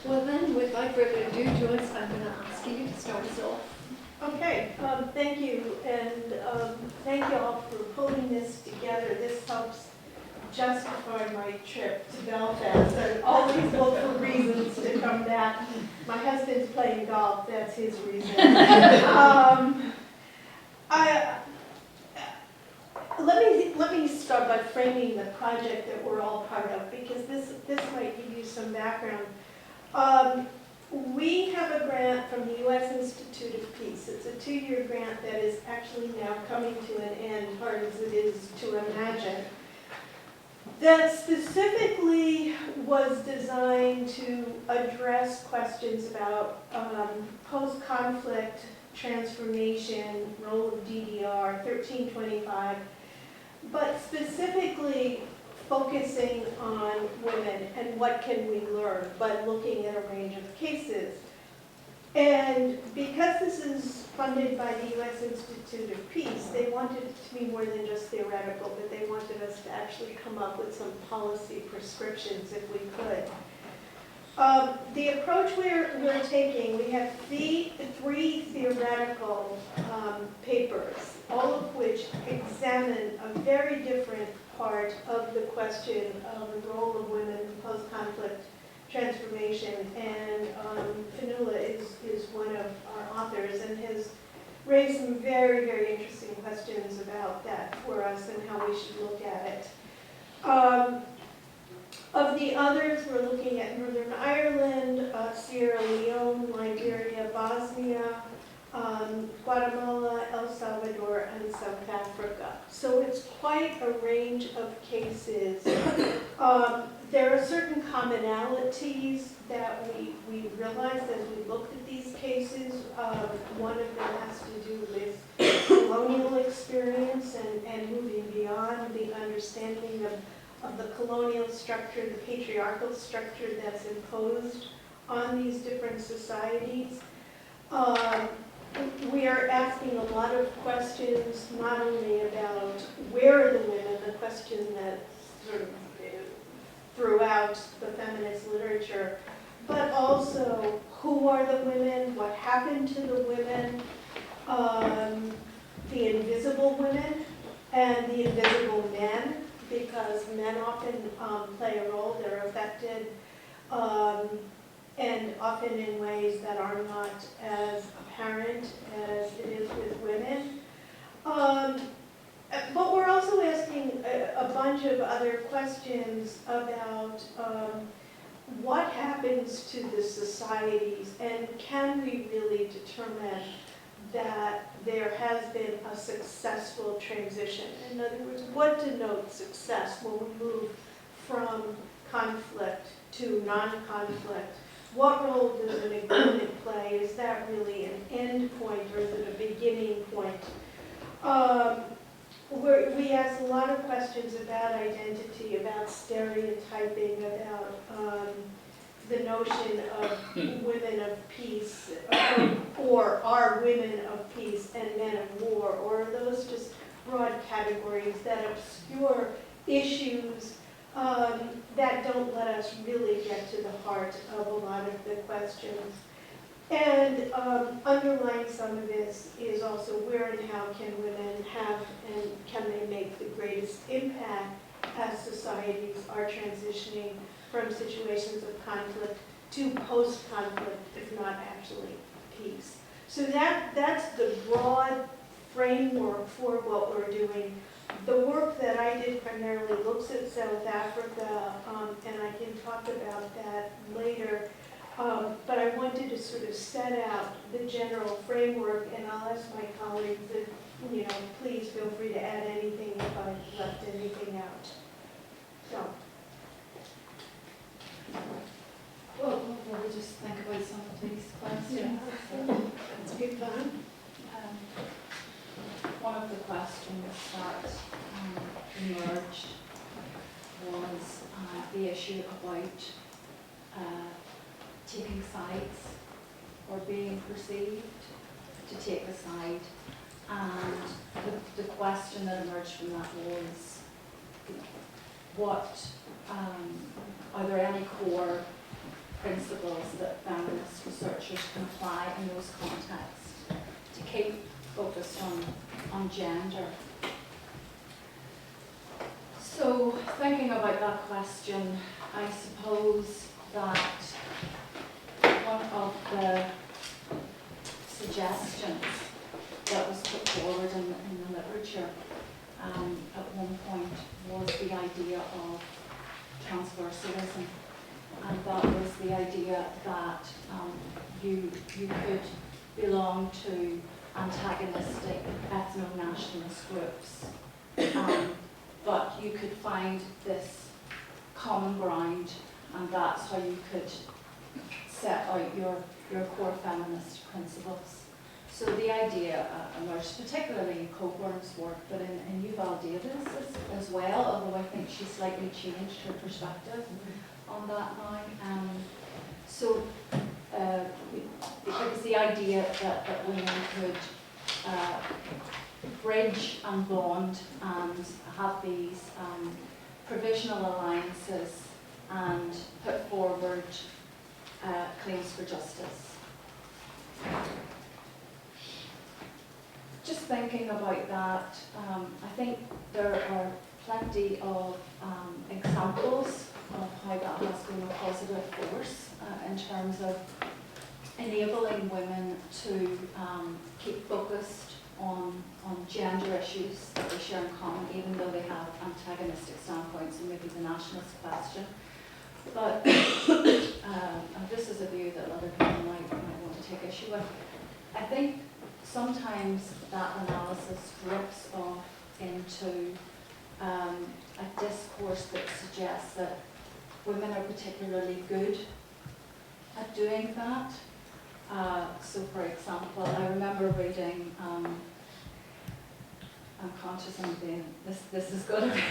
Well then, without further ado, Joyce, I'm going to ask you to start us off. Okay, thank you, and thank you all for pulling this together. This helps justify my trip to Belfast. I always look for reasons to come back. My husband's playing golf, that's his reason. Let me start by framing the project that we're all part of, because this might give you some background. We have a grant from the U.S. Institute of Peace. It's a 2-year grant that is actually now coming to an end, hard as it is to imagine, that specifically was designed to address questions about post-conflict transformation, role of DDR, 1325, but specifically focusing on women and what can we learn, but looking at a range of cases. And because this is funded by the U.S. Institute of Peace, they wanted it to be more than just theoretical, but they wanted us to actually come up with some policy prescriptions if we could. The approach we're taking, we have three theoretical papers, all of which examine a very different part of the question of the role of women in post-conflict transformation. And Fionnuala is one of our authors and has raised some very, very interesting questions about that for us and how we should look at it. Of the others, we're looking at Northern Ireland, Sierra Leone, Liberia, Bosnia, Guatemala, El Salvador, and South Africa. So it's quite a range of cases. There are certain commonalities that we realized as we looked at these cases. One of them has to do with colonial experience and moving beyond the understanding of the colonial structure, the patriarchal structure that's imposed on these different societies. We are asking a lot of questions, not only about where are the women, the question that sort of throughout the feminist literature, but also who are the women, what happened to the women, the invisible women, and the invisible men, because men often play a role, they're affected, and often in ways that are not as apparent as it is with women. But we're also asking a bunch of other questions about what happens to the societies, and can we really determine that there has been a successful transition? In other words, what denotes success when we move from conflict to non-conflict? What role does an agreement play? Is that really an end point, or is it a beginning point? We ask a lot of questions about identity, about stereotyping, about the notion of women of peace, or are women of peace and men of war, or are those just broad categories that obscure issues that don't let us really get to the heart of a lot of the questions. And underlying some of this is also where and how can women have and can they make the greatest impact as societies are transitioning from situations of conflict to post-conflict, if not actually peace. So that's the broad framework for what we're doing. The work that I did primarily looks at South Africa, and I can talk about that later. But I wanted to sort of set out the general framework, and I'll ask my colleagues that, please feel free to add anything if I've left anything out. So. Well, we'll just think about some of these questions. It's good fun. One of the questions that emerged was the issue about taking sides or being perceived to take a side. And the question that emerged from that was, are there any core principles researchers can apply in those contexts to keep focused on gender. So thinking about that question, I suppose that one of the suggestions that was put forward in the literature at one point was the idea of transversalism, and that was the idea that you could belong to antagonistic ethno-nationalist groups, but you could find this common ground, and that's how you could set out your core feminist principles. So the idea emerged, particularly in Coburn's work, but in Yuval Davis as well, although I think she slightly changed her perspective on that now. So it was the idea that women could bridge and bond and have these provisional alliances and put forward claims for justice. Just thinking about that, I think there are plenty of examples of how that has been a positive force in terms of enabling women to keep focused on gender issues that they share in common, even though they have antagonistic standpoints and maybe the nationalist question. But this is a view that other people might want to take issue with. I think sometimes that analysis drifts off into a discourse that suggests that women are particularly good at doing that. So for example, I remember reading, I'm conscious I'm being, this is going to be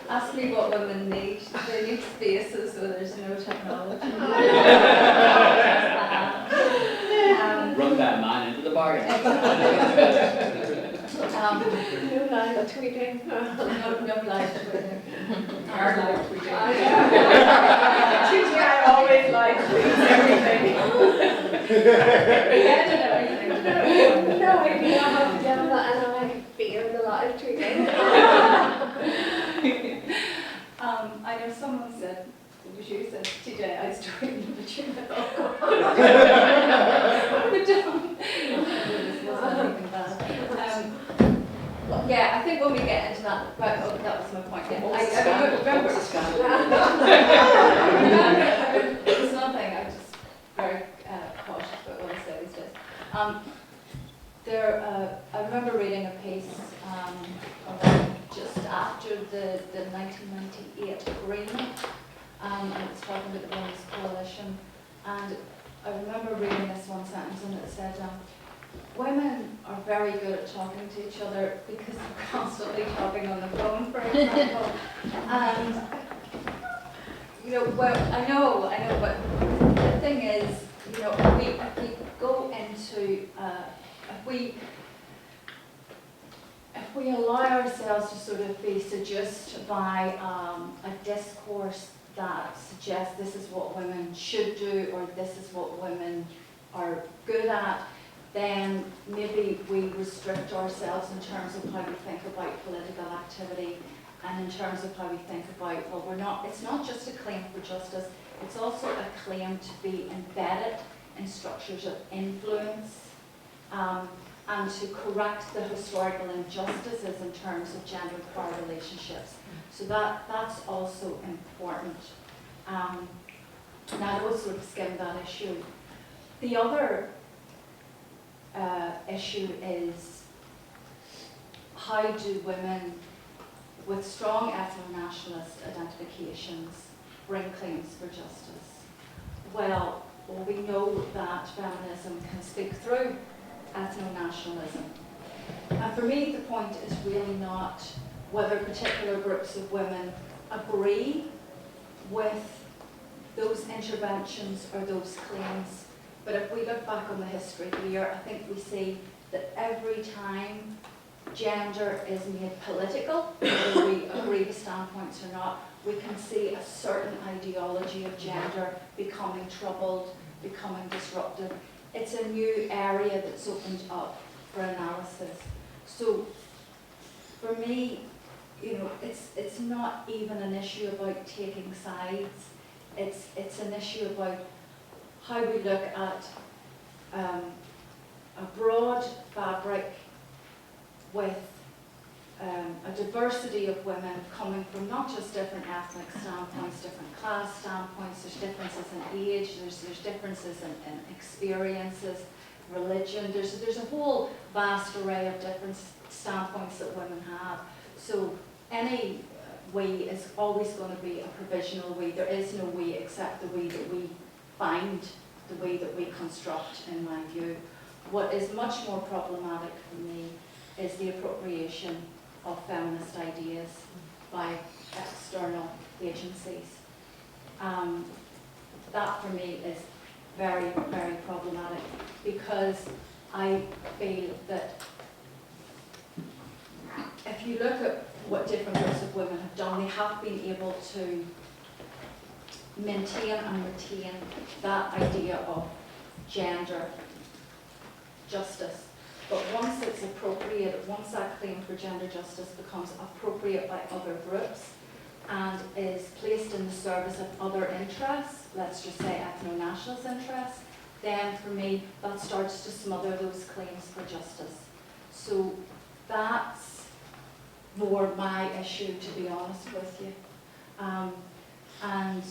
ask me what women need. They need spaces so there's no technology. Run that man into the bargain. No live tweeting. No live tweeting. Hard live tweeting. I always like everything. No idea how to do that, and I fear the live tweeting. I know someone said, it was you said, TJ, I was tweeting, but you're not. This wasn't anything bad. Yeah, I think when we get into that, right, oh, that was my point. Yeah. I remember it's nothing, I'm just very cautious about what I say these days. I remember reading a piece just after the 1998 agreement, and it was talking about the Women's Coalition, and I remember reading this one sentence, and it said, women are very good at talking to each other because they're constantly talking on the phone, for example. And, you know, well, I know, but the thing is, you know, if we go into, if we allow ourselves to sort of be seduced by a discourse that suggests this is what women should do or this is what women are good at, then maybe we restrict ourselves in terms of how we think about political activity and in terms of how we think about, well, it's not just a claim for justice, it's also a claim to be embedded in structures of influence and to correct the historical injustices in terms of gender and power relationships. So that's also important. Now I will sort of skim that issue. The other issue is, how do women with strong ethno-nationalist identifications bring claims for justice? Well, we know that feminism can speak through ethno-nationalism. And for me, the point is really not whether particular groups of women agree with those interventions or those claims. But if we look back on the history here, I think we see that every time gender is made political, whether we agree with standpoints or not, we can see a certain ideology of gender becoming troubled, becoming disruptive. It's a new area that's opened up for analysis. So for me, you know, it's not even an issue about taking sides. It's an issue about how we look at a broad fabric with a diversity of women coming from not just different ethnic standpoints, different class standpoints, there's differences in age, there's differences in experiences, religion, there's a whole vast array of different standpoints that women have. So any we is always going to be a provisional we. There is no we except the we that we find, the way that we construct, in my view. What is much more problematic for me is the appropriation of feminist ideas by external agencies. That for me is very, very problematic, because I feel that if you look at what different groups of women have done, they have been able to maintain and retain that idea of gender justice. But once it's appropriated, once that claim for gender justice becomes appropriate by other groups and is placed in the service of other interests, let's just say ethno-nationalist interests, then for me that starts to smother those claims for justice. So that's more my issue, to be honest with you. And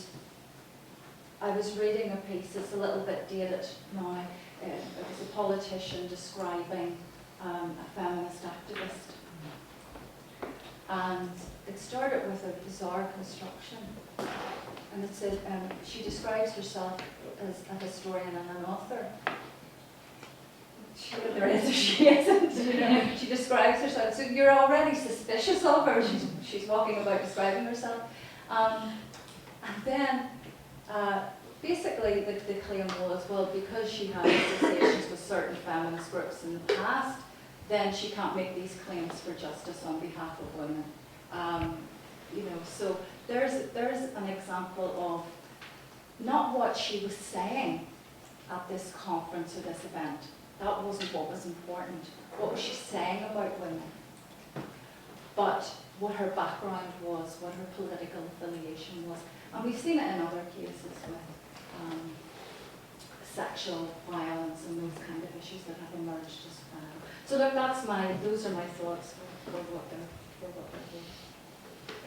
I was reading a piece, it's a little bit dated now. It was a politician describing a feminist activist. And it started with a bizarre construction. And it said, she describes herself as a historian and an author. She either is or she isn't. You know? She describes herself. So you're already suspicious of her. She's walking about describing herself. And then basically the claim was, well, because she had associations with certain feminist groups in the past, then she can't make these claims for justice on behalf of women. You know, so there's an example of not what she was saying at this conference or this event. That wasn't what was important. What was she saying about women? But what her background was, what her political affiliation was. And we've seen it in other cases with sexual violence and those kind of issues that have emerged as well. So look, those are my thoughts for what they're doing.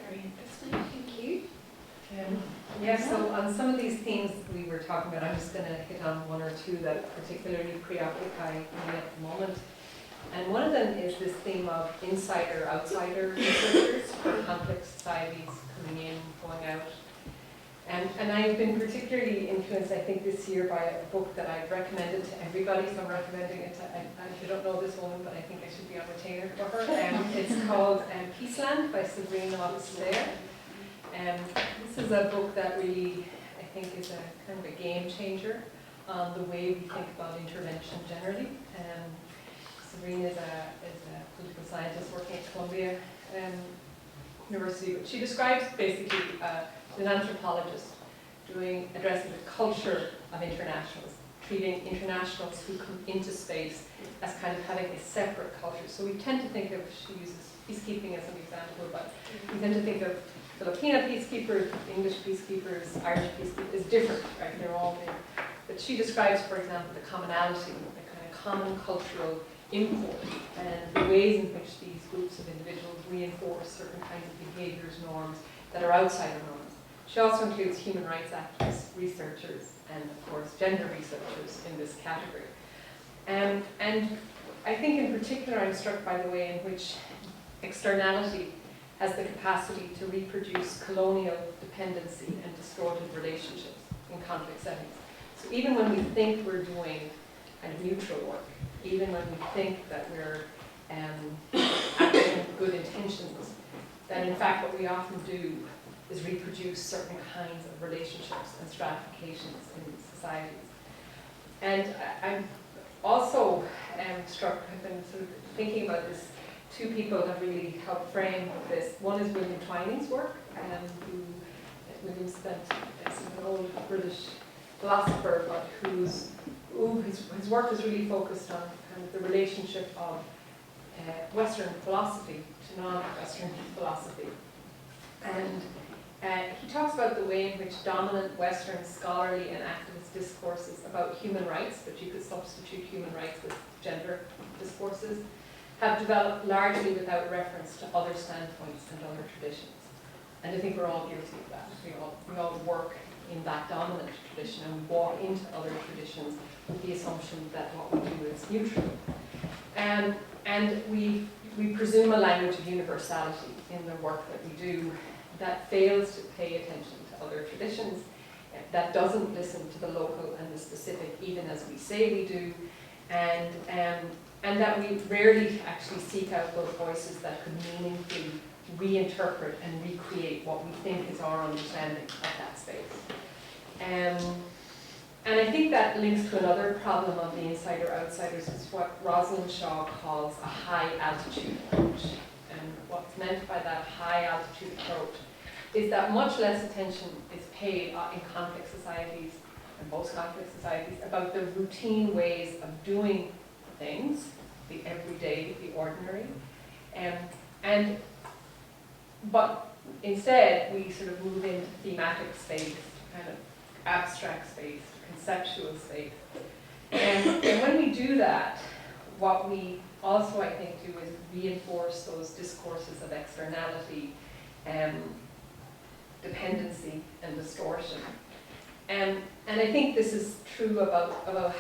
Very interesting, thank you. Yeah, so on some of these themes we were talking about, I'm just going to hit on one or two that particularly preoccupy me at the moment. And one of them is this theme of insider-outsider researchers for conflict societies coming in, going out. And I've been particularly influenced, I think, this year by a book that I've recommended to everybody, so I'm recommending it to, I don't know this woman, but I think I should be on retainer for her. It's called Peaceland by Sabrina Oxlade. This is a book that really, I think, is a kind of a game changer on the way we think about intervention generally. Sabrina is a political scientist working at Columbia University. She describes basically an anthropologist addressing the culture of internationals, treating internationals who come into space as kind of having a separate culture. So we tend to think of, she uses peacekeeping as an example, but we tend to think of Filipino peacekeepers, English peacekeepers, Irish peacekeepers as different, right? They're all there. But she describes, for example, the commonality, the kind of common cultural import, and the ways in which these groups of individuals reinforce certain kinds of behaviors, norms that are outside of norms. She also includes human rights activists, researchers, and of course gender researchers in this category. And I think in particular I'm struck by the way in which externality has the capacity to reproduce colonial dependency and distorted relationships in conflict settings. So even when we think we're doing kind of neutral work, even when we think that we're acting with good intentions, then in fact what we often do is reproduce certain kinds of relationships and stratifications in societies. And I'm also struck, I've been sort of thinking about this two people have really helped frame this. One is William Twining's work, William spent as an old British philosopher, but his work is really focused on kind of the relationship of Western philosophy to non-Western philosophy. And he talks about the way in which dominant Western scholarly and activist discourses about human rights, but you could substitute human rights with gender discourses, have developed largely without reference to other standpoints and other traditions. And I think we're all guilty of that. We all work in that dominant tradition and we walk into other traditions with the assumption that what we do is neutral. And we presume a language of universality in the work that we do that fails to pay attention to other traditions, that doesn't listen to the local and the specific, even as we say we do, and that we rarely actually seek out those voices that could meaningfully reinterpret and recreate what we think is our understanding of that space. And I think that links to another problem of the insider-outsiders, is what Rosalind Shaw calls a high-altitude approach. And what's meant by that high-altitude approach is that much less attention is paid in conflict societies and post-conflict societies about the routine ways of doing things, the everyday, the ordinary, but instead we sort of move into thematic space, kind of abstract space, conceptual space. And when we do that, what we also, I think, do is reinforce those discourses of externality, dependency, and distortion. And I think this is true about,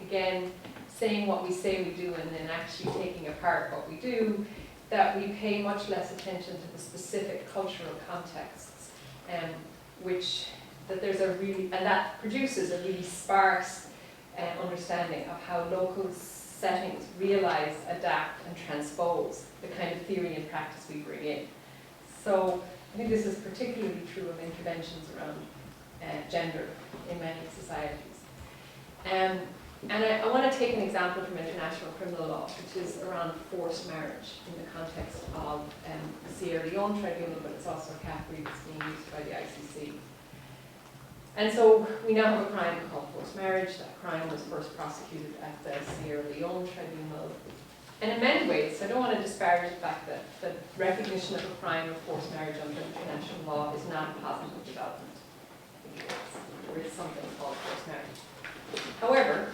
again, saying what we say we do and then actually taking apart what we do, that we pay much less attention to the specific cultural contexts, and that produces a really sparse understanding of how local settings realize, adapt, and transpose the kind of theory and practice we bring in. So I think this is particularly true of interventions around gender in many societies. And I want to take an example from international criminal law, which is around forced marriage in the context of the Sierra Leone tribunal, but it's also a category that's being used by the ICC. And so we now have a crime called forced marriage. That crime was first prosecuted at the Sierra Leone tribunal. And in many ways, I don't want to disparage the fact that the recognition of a crime of forced marriage under international law is not a positive development. I think there is something called forced marriage. However,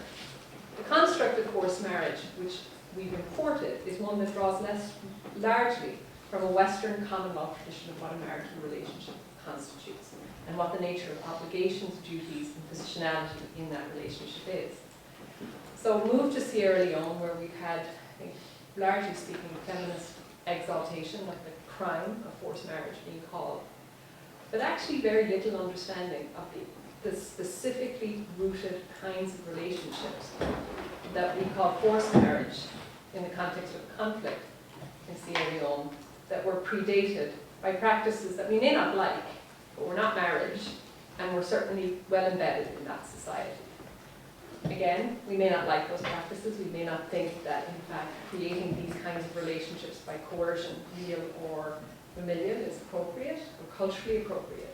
the construct of forced marriage, which we've imported, is one that draws largely from a Western common law tradition of what a marital relationship constitutes and what the nature of obligations, duties, and positionality in that relationship is. So move to Sierra Leone, where we've had, I think, largely speaking, feminist exaltation of the crime of forced marriage being called, but actually very little understanding of the specifically rooted kinds of relationships that we call forced marriage in the context of conflict in Sierra Leone that were predated by practices that we may not like, but were not marriage, and were certainly well embedded in that society. Again, we may not like those practices. We may not think that, in fact, creating these kinds of relationships by coercion, real or familial, is appropriate or culturally appropriate.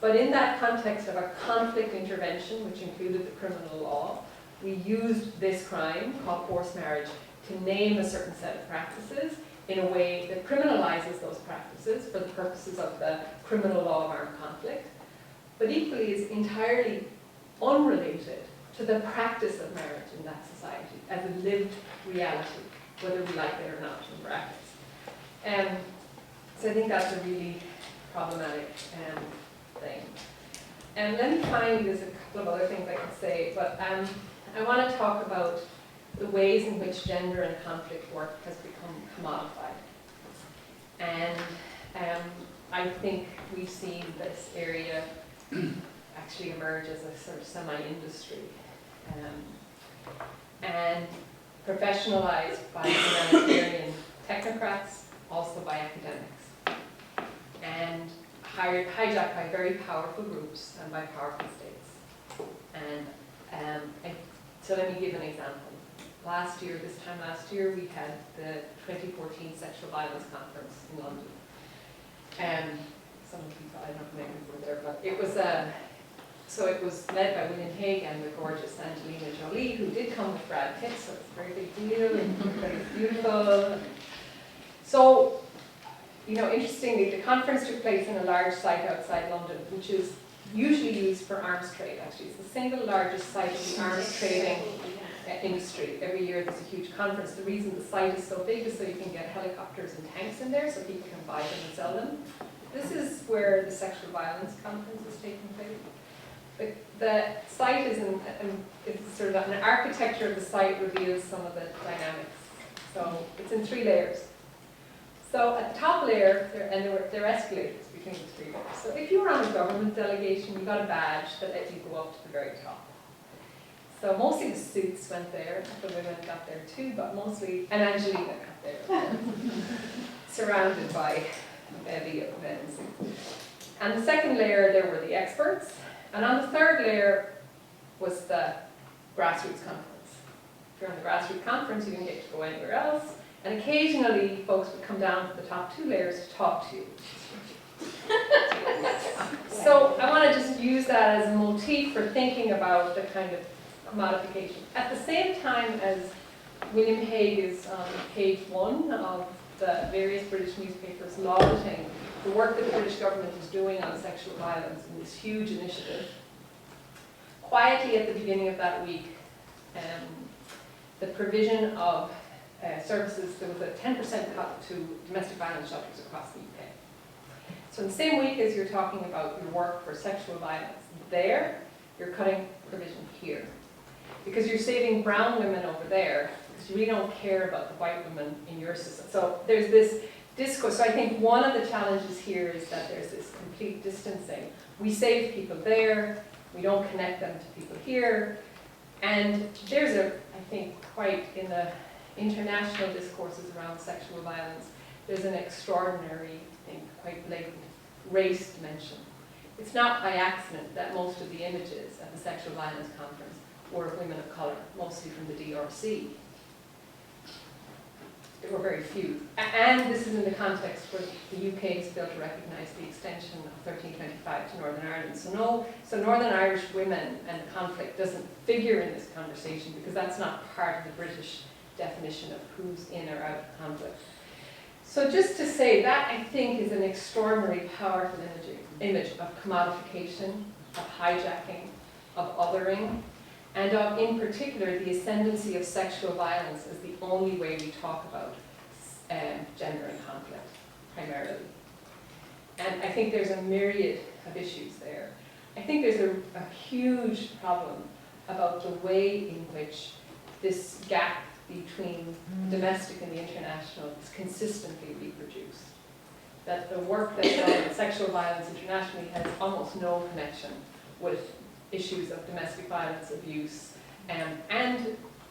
But in that context of a conflict intervention, which included the criminal law, we used this crime, called forced marriage, to name a certain set of practices in a way that criminalizes those practices for the purposes of the criminal law of armed conflict, but equally is entirely unrelated to the practice of marriage in that society as a lived reality, whether we like it or not in brackets. So I think that's a really problematic thing. And then finally, there's a couple of other things I could say, but I want to talk about the ways in which gender and conflict work has become commodified. And I think we've seen this area actually emerge as a sort of semi-industry and professionalized by humanitarian technocrats, also by academics, and hijacked by very powerful groups and by powerful states. And so let me give an example. this time last year, we had the 2014 Sexual Violence Conference in London. And some of the people, I don't know if many people were there, but it was so it was led by William Hague and the gorgeous Angelina Jolie, who did come with Brad Pitt, so it's a very big deal, and everybody was beautiful. So, you know, interestingly, the conference took place in a large site outside London, which is usually used for arms trade, actually. It's the single largest site of the arms trading industry. Every year there's a huge conference. The reason the site is so big is so you can get helicopters and tanks in there so people can buy them and sell them. This is where the sexual violence conference is taking place. The site is it's sort of an architecture of the site reveals some of the dynamics. So it's in 3 layers. So at the top layer, there are escalators between the 3 layers. So if you were on a government delegation, you got a badge that let you go up to the very top. So mostly the suits went there, the women got there too, but mostly, and Angelina got there, surrounded by a bevy of men. And the second layer, there were the experts. And on the third layer was the grassroots conference. If you're on the grassroots conference, you didn't get to go anywhere else. And occasionally, folks would come down to the top 2 layers to talk to you. So I want to just use that as a motif for thinking about the kind of commodification. At the same time as William Hague is on page 1 of the various British newspapers lauding the work that the British government is doing on sexual violence in this huge initiative, quietly at the beginning of that week, the provision of services, there was a 10% cut to domestic violence shelters across the UK. So in the same week as you're talking about your work for sexual violence, there, you're cutting provision here. Because you're saving brown women over there, because you really don't care about the white women in your system. So there's this discourse. So I think one of the challenges here is that there's this complete distancing. We save people there, we don't connect them to people here. And there's I think, quite in the international discourses around sexual violence, there's an extraordinary, I think, quite blatant race dimension. It's not by accident that most of the images at the Sexual Violence Conference were of women of colour, mostly from the DRC. There were very few. And this is in the context where the UK has failed to recognise the extension of 1325 to Northern Ireland. So Northern Irish women and the conflict doesn't figure in this conversation because that's not part of the British definition of who's in or out of conflict. So just to say that, I think, is an extraordinarily powerful image of commodification, of hijacking, of othering, and of, in particular, the ascendancy of sexual violence as the only way we talk about gender and conflict, primarily. And I think there's a myriad of issues there. I think there's a huge problem about the way in which this gap between domestic and the international is consistently reproduced. That the work that's done on sexual violence internationally has almost no connection with issues of domestic violence, abuse, and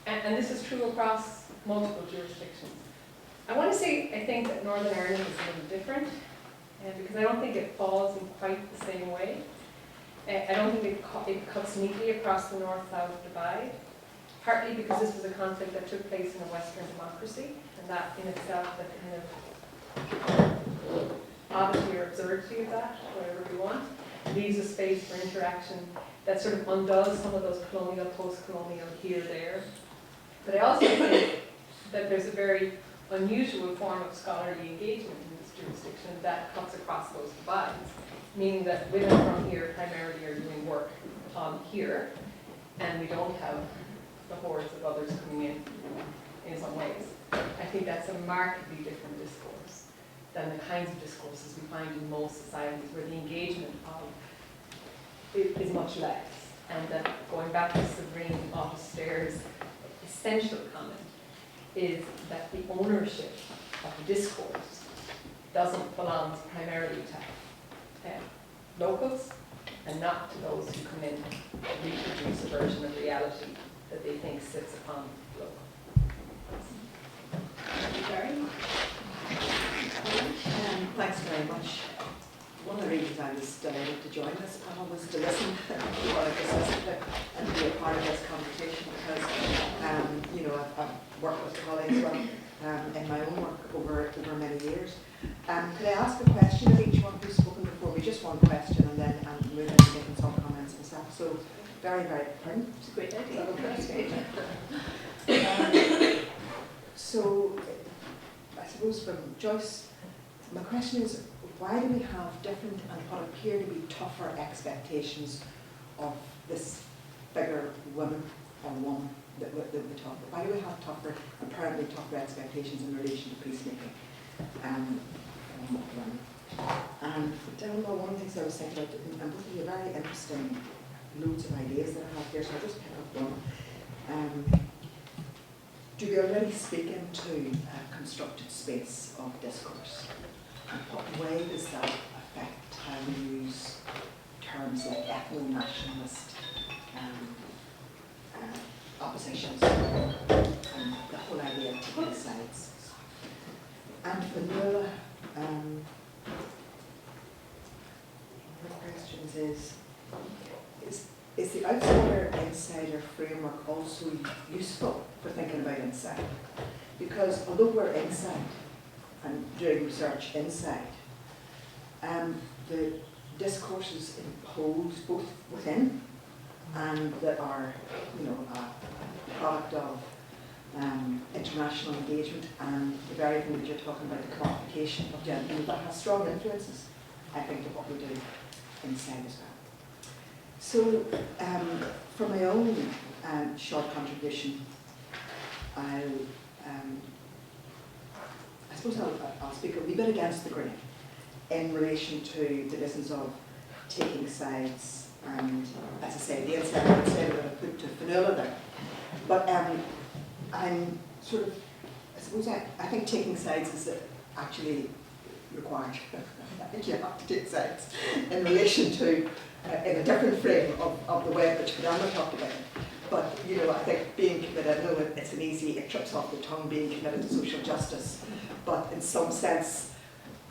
this is true across multiple jurisdictions. I want to say I think that Northern Ireland is a little different, because I don't think it falls in quite the same way. I don't think it cuts neatly across the north-south divide, partly because this was a conflict that took place in a Western democracy, and that in itself, the kind of oddity or absurdity of that, whatever we want, leaves a space for interaction that sort of undoes some of those colonial, post-colonial here, there. But I also think that there's a very unusual form of scholarly engagement in this jurisdiction that cuts across those divides, meaning that women from here primarily are doing work here, and we don't have the hordes of others coming in some ways. I think that's a markedly different discourse than the kinds of discourses we find in most societies where the engagement of is much less. And that, going back to Sabrine Otto-Stayer's essential comment, is that the ownership of the discourse doesn't belong primarily to locals and not to those who come in to reproduce a version of reality that they think sits upon local. Thank you very much. Thanks very much. one of the reasons I was delighted to join this panel was to listen to what I've just listened to and to be a part of this conversation because, you know, I've worked with colleagues well, in my own work over many years. Could I ask a question of each one who's spoken before me? Just one question and then move into making some comments myself. So, very, pardon? It's a great idea. That's great. So, I suppose from Joyce, my question is, why do we have different and what appear to be tougher expectations of this bigger woman or woman that we talk about? Why do we have apparently tougher expectations in relation to peacemaking? And down one of the things I was thinking about, and both of you are very interesting, loads of ideas that I have here, so I'll just pick up one. Do we already speak into a constructed space of discourse? And what way does that affect how we use terms like ethno-nationalist oppositions and the whole idea of taking sides? And for Nuala, one of the questions is the outsider-insider framework also useful for thinking about inside? Because although we're inside and doing research inside, the discourses imposed both within and that are, you know, a product of international engagement and the very thing that you're talking about, the commodification of gender, that has strong influences, I think, of what we do inside as well. So, for my own short contribution, I suppose I'll speak a wee bit against the grain in relation to the business of taking sides and, as I say, the insider that I put to Fionnuala there. But I'm sort of, I suppose I think taking sides is actually required. I think you have to take sides in relation to, in a different frame of the way in which Fionnuala talked about it. But, you know, I think being committed, I know it's an easy, it trips off the tongue, being committed to social justice. But in some sense,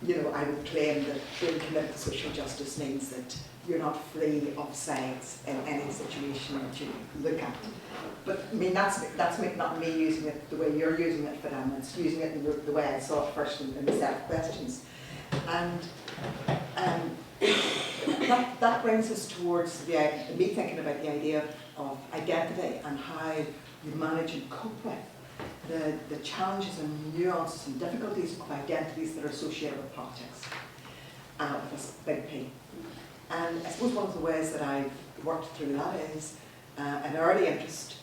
you know, I would claim that being committed to social justice means that you're not free of sides in any situation that you look at. But I mean, that's not me using it the way you're using it, Fionnuala. It's using it in the way I saw it first in the set of questions. And that brings us towards me thinking about the idea of identity and how you manage and cope with the challenges and nuances and difficulties of identities that are associated with politics, with this big P. And I suppose one of the ways that I've worked through that is an early interest,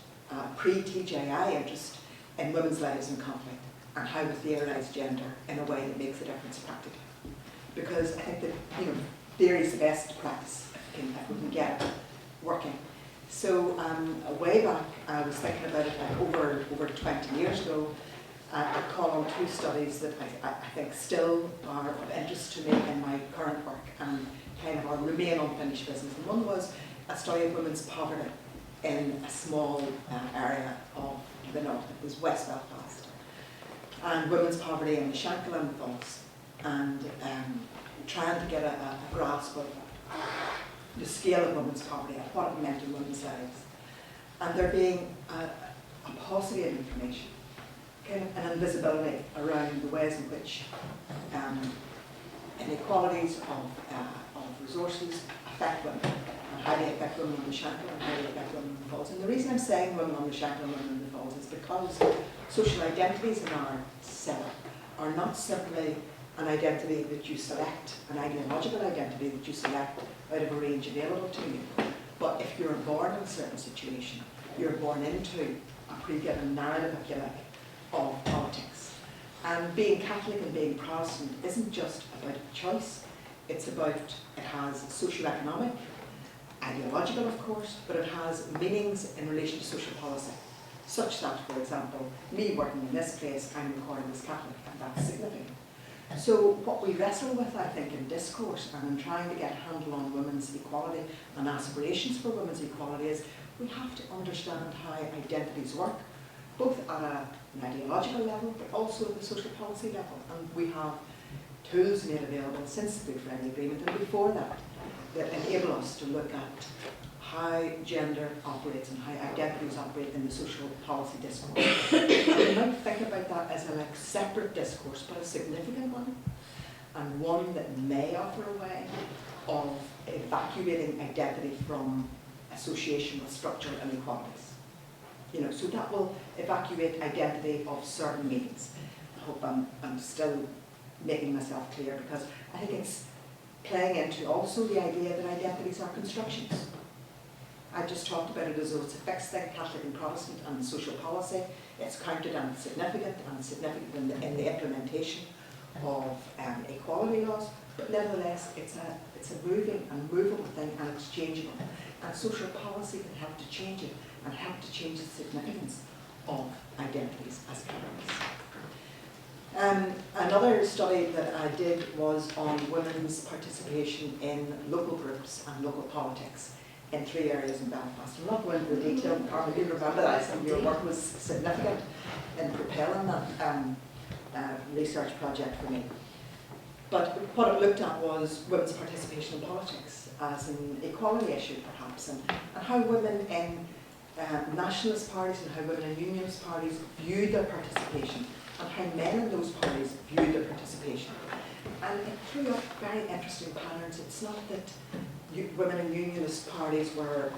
pre-TJI interest in women's lives in conflict and how we theorise gender in a way that makes a difference practically. Because I think that, you know, theory is the best practice if we can get it working. So way back, I was thinking about it like over 20 years ago. I call on two studies that I think still are of interest to me in my current work and kind of remain unfinished business. And one was a study of women's poverty in a small area of the north. It was West Belfast. And women's poverty in the Shankill and the Falls. And trying to get a grasp of the scale of women's poverty and what it meant in women's lives. And there being a paucity of information, kind of an invisibility around the ways in which inequalities of resources affect women, and how they affect women on the Shankill and how they affect women in the Falls. And the reason I'm saying women on the Shankill and women in the Falls is because social identities in our setup are not simply an identity that you select, an ideological identity that you select out of a range available to you. But if you're born in a certain situation, you're born into a pre-given narrative, if you like, of politics. And being Catholic and being Protestant isn't just about a choice, it's about, it has socio-economic, ideological of course, but it has meanings in relation to social policy, such that, for example, me working in this place, I'm recorded as Catholic, and that's significant. So what we wrestle with, I think, in discourse and in trying to get a handle on women's equality and aspirations for women's equality is we have to understand how identities work, both at an ideological level, but also at the social policy level. And we have tools made available since the Good Friday Agreement and before that enable us to look at how gender operates and how identities operate in the social policy discourse. We might think about that as a separate discourse, but a significant one, and one that may offer a way of evacuating identity from association with structural inequalities. So that will evacuate identity of certain meanings. I hope I'm still making myself clear, because I think it's playing into also the idea that identities are constructions. I just talked about it as though it's a fixed thing, Catholic and Protestant, and social policy. It's counted and significant in the implementation of equality laws, but nevertheless it's a moving and movable thing, and it's changeable. And social policy can help to change it and help to change the significance of identities as categories. Another study that I did was on women's participation in local groups and local politics in 3 areas in Belfast. I'm not going into the detail, Carmen, you remember that. I think your work was significant in propelling that research project for me. But what it looked at was women's participation in politics as an equality issue, perhaps, and how women in nationalist parties and how women in unionist parties viewed their participation, and how men in those parties viewed their participation. And it threw up very interesting patterns. It's not that women in unionist parties were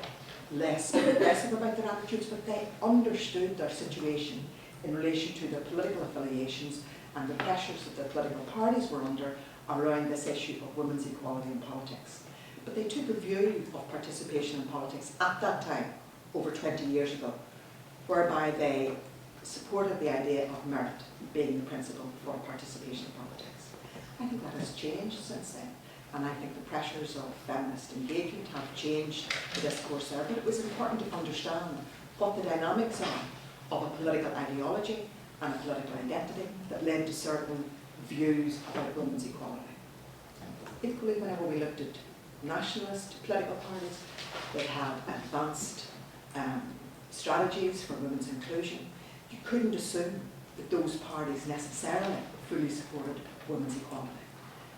less progressive about their attitudes, but they understood their situation in relation to their political affiliations and the pressures that the political parties were under around this issue of women's equality in politics. But they took a view of participation in politics at that time, over 20 years ago, whereby they supported the idea of merit being the principle for participation in politics. I think that has changed since then, and I think the pressures of feminist engagement have changed the discourse there, but it was important to understand what the dynamics are of a political ideology and a political identity that led to certain views about women's equality. Equally, whenever we looked at nationalist political parties, they had advanced strategies for women's inclusion. You couldn't assume that those parties necessarily fully supported women's equality.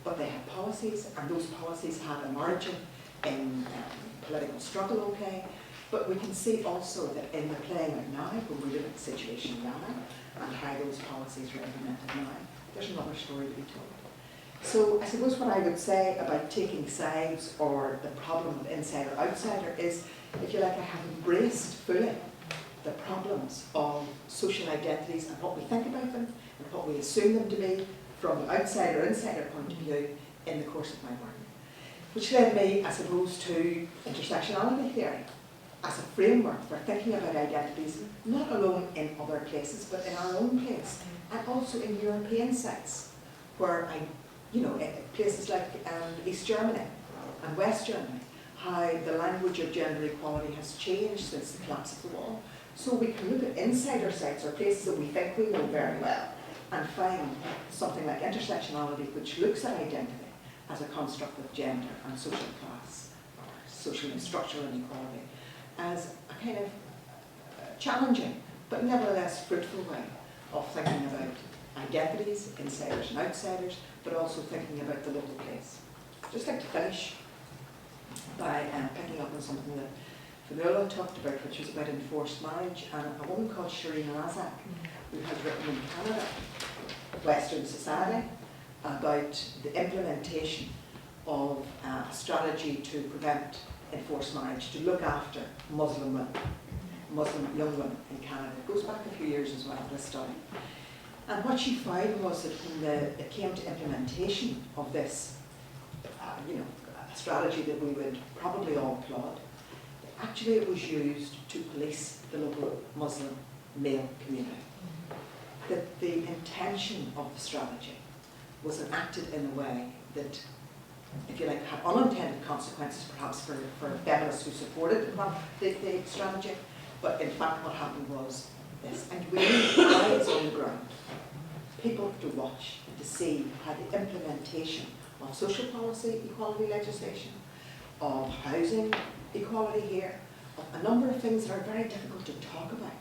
But they had policies, and those policies had an origin in political struggle, okay. But we can see also that in the playing out now, when we look at the situation now, and how those policies are implemented now, there's another story to be told. So I suppose what I would say about taking sides or the problem of insider-outsider is, if you like, I have embraced fully the problems of social identities and what we think about them and what we assume them to be from an outsider-insider point of view in the course of my work. Which led me, I suppose, to intersectionality theory as a framework for thinking about identities, not alone in other places, but in our own place, and also in European sites, where places like East Germany and West Germany, how the language of gender equality has changed since the collapse of the wall. So we can look at insider sites or places that we think we know very well and find something like intersectionality, which looks at identity as a construct of gender and social class, or social and structural inequality, as a kind of challenging, but nevertheless fruitful way of thinking about identities, insiders and outsiders, but also thinking about the local place. I'd just like to finish by picking up on something that Fionnuala talked about, which was about enforced marriage, and a woman called Shireen Razak, who has written in Canada, Western Society, about the implementation of a strategy to prevent enforced marriage, to look after Muslim women, Muslim young women in Canada. It goes back a few years as well, this study. And what she found was that when it came to implementation of this, a strategy that we would probably all applaud, actually it was used to police the local Muslim male community. That the intention of the strategy was enacted in a way that, if you like, had unintended consequences perhaps for feminists who supported the strategy, but in fact what happened was this. And we need eyes on the ground, people to watch, to see how the implementation of social policy equality legislation, of housing equality here, of a number of things that are very difficult to talk about.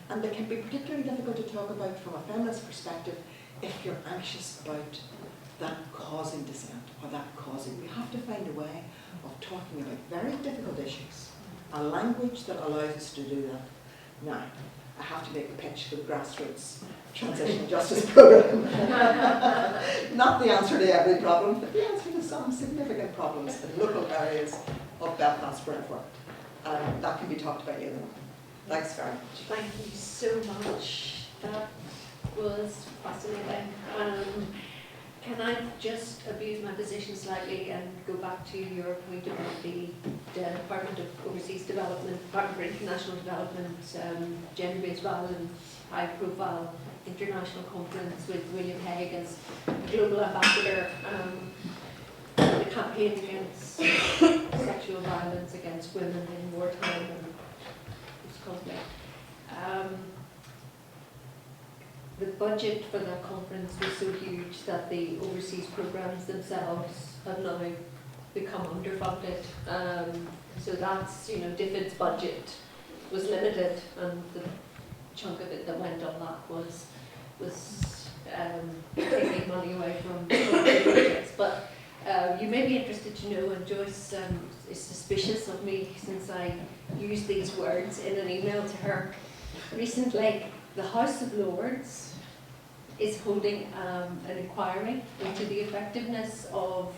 And they can be particularly difficult to talk about from a feminist perspective if you're anxious about that causing dissent or that causing. We have to find a way of talking about very difficult issues, a language that allows us to do that. Now, I have to make a pitch for the grassroots transitional justice programme. Not the answer to every problem, but the answer to some significant problems in local areas of Belfast where I've worked. And that can be talked about later. Thanks very much. Thank you so much. That was fascinating. Can I just abuse my position slightly and go back to your point about the Department of Overseas Development, Department for International Development, gender-based violence, high-profile international conference with William Hague as global ambassador, the campaign against sexual violence against women in wartime and post-conflict. The budget for that conference was so huge that the overseas programs themselves have now become underfunded. So that's, DFID's budget was limited, and the chunk of it that went on that was taking money away from projects. But you may be interested to know, and Joyce is suspicious of me since I used these words in an email to her recently. The House of Lords is holding an inquiry into the effectiveness of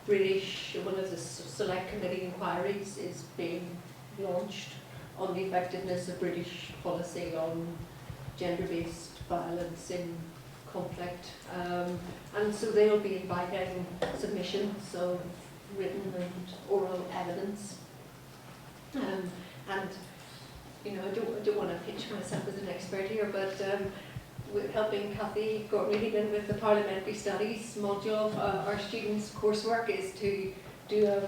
one of the select committee inquiries is being launched on the effectiveness of British policy on gender-based violence in conflict. And so they'll be inviting submissions of written and oral evidence. I don't want to pitch myself as an expert here, but we're helping Kathy Gortney with the Parliamentary Studies module. Our students' coursework is to do a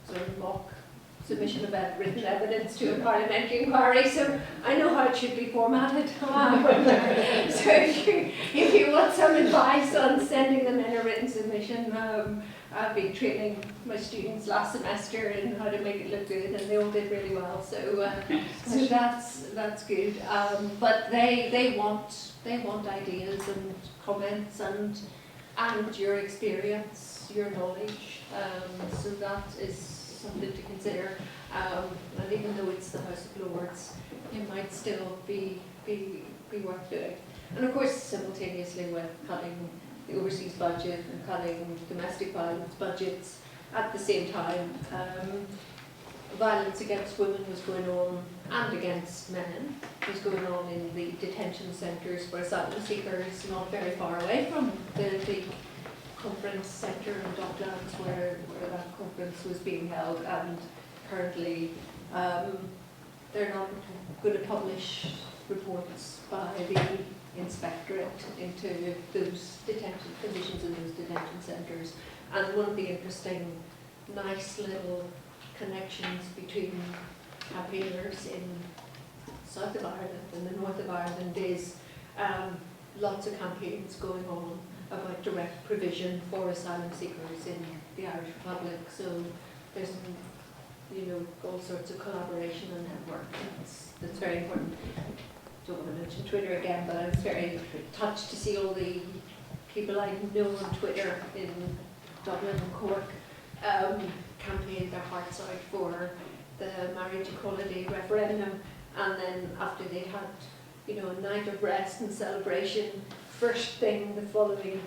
sort of mock submission of written evidence to a parliamentary inquiry, so I know how it should be formatted. So if you want some advice on sending them in a written submission, I've been training my students last semester in how to make it look good, and they all did really well. So that's good. But they want ideas and comments and your experience, your knowledge. So that is something to consider. And even though it's the House of Lords, it might still be worth doing. And of course, simultaneously with cutting the overseas budget and cutting domestic violence budgets at the same time, violence against women was going on, and against men was going on in the detention centres for asylum seekers not very far away from the big conference centre in Docklands where that conference was being held. And currently they're not going to publish reports by the inspectorate into those detention conditions in those detention centres. And one of the interesting, nice little connections between campaigners in south of Ireland and the north of Ireland is lots of campaigns going on about direct provision for asylum seekers in the Irish Republic. So there's all sorts of collaboration and network that's very important. Don't want to mention Twitter again, but I was very touched to see all the people I know on Twitter in Dublin and Cork campaigned their hearts out for the marriage equality referendum, and then after they'd had a night of rest and celebration, first thing the following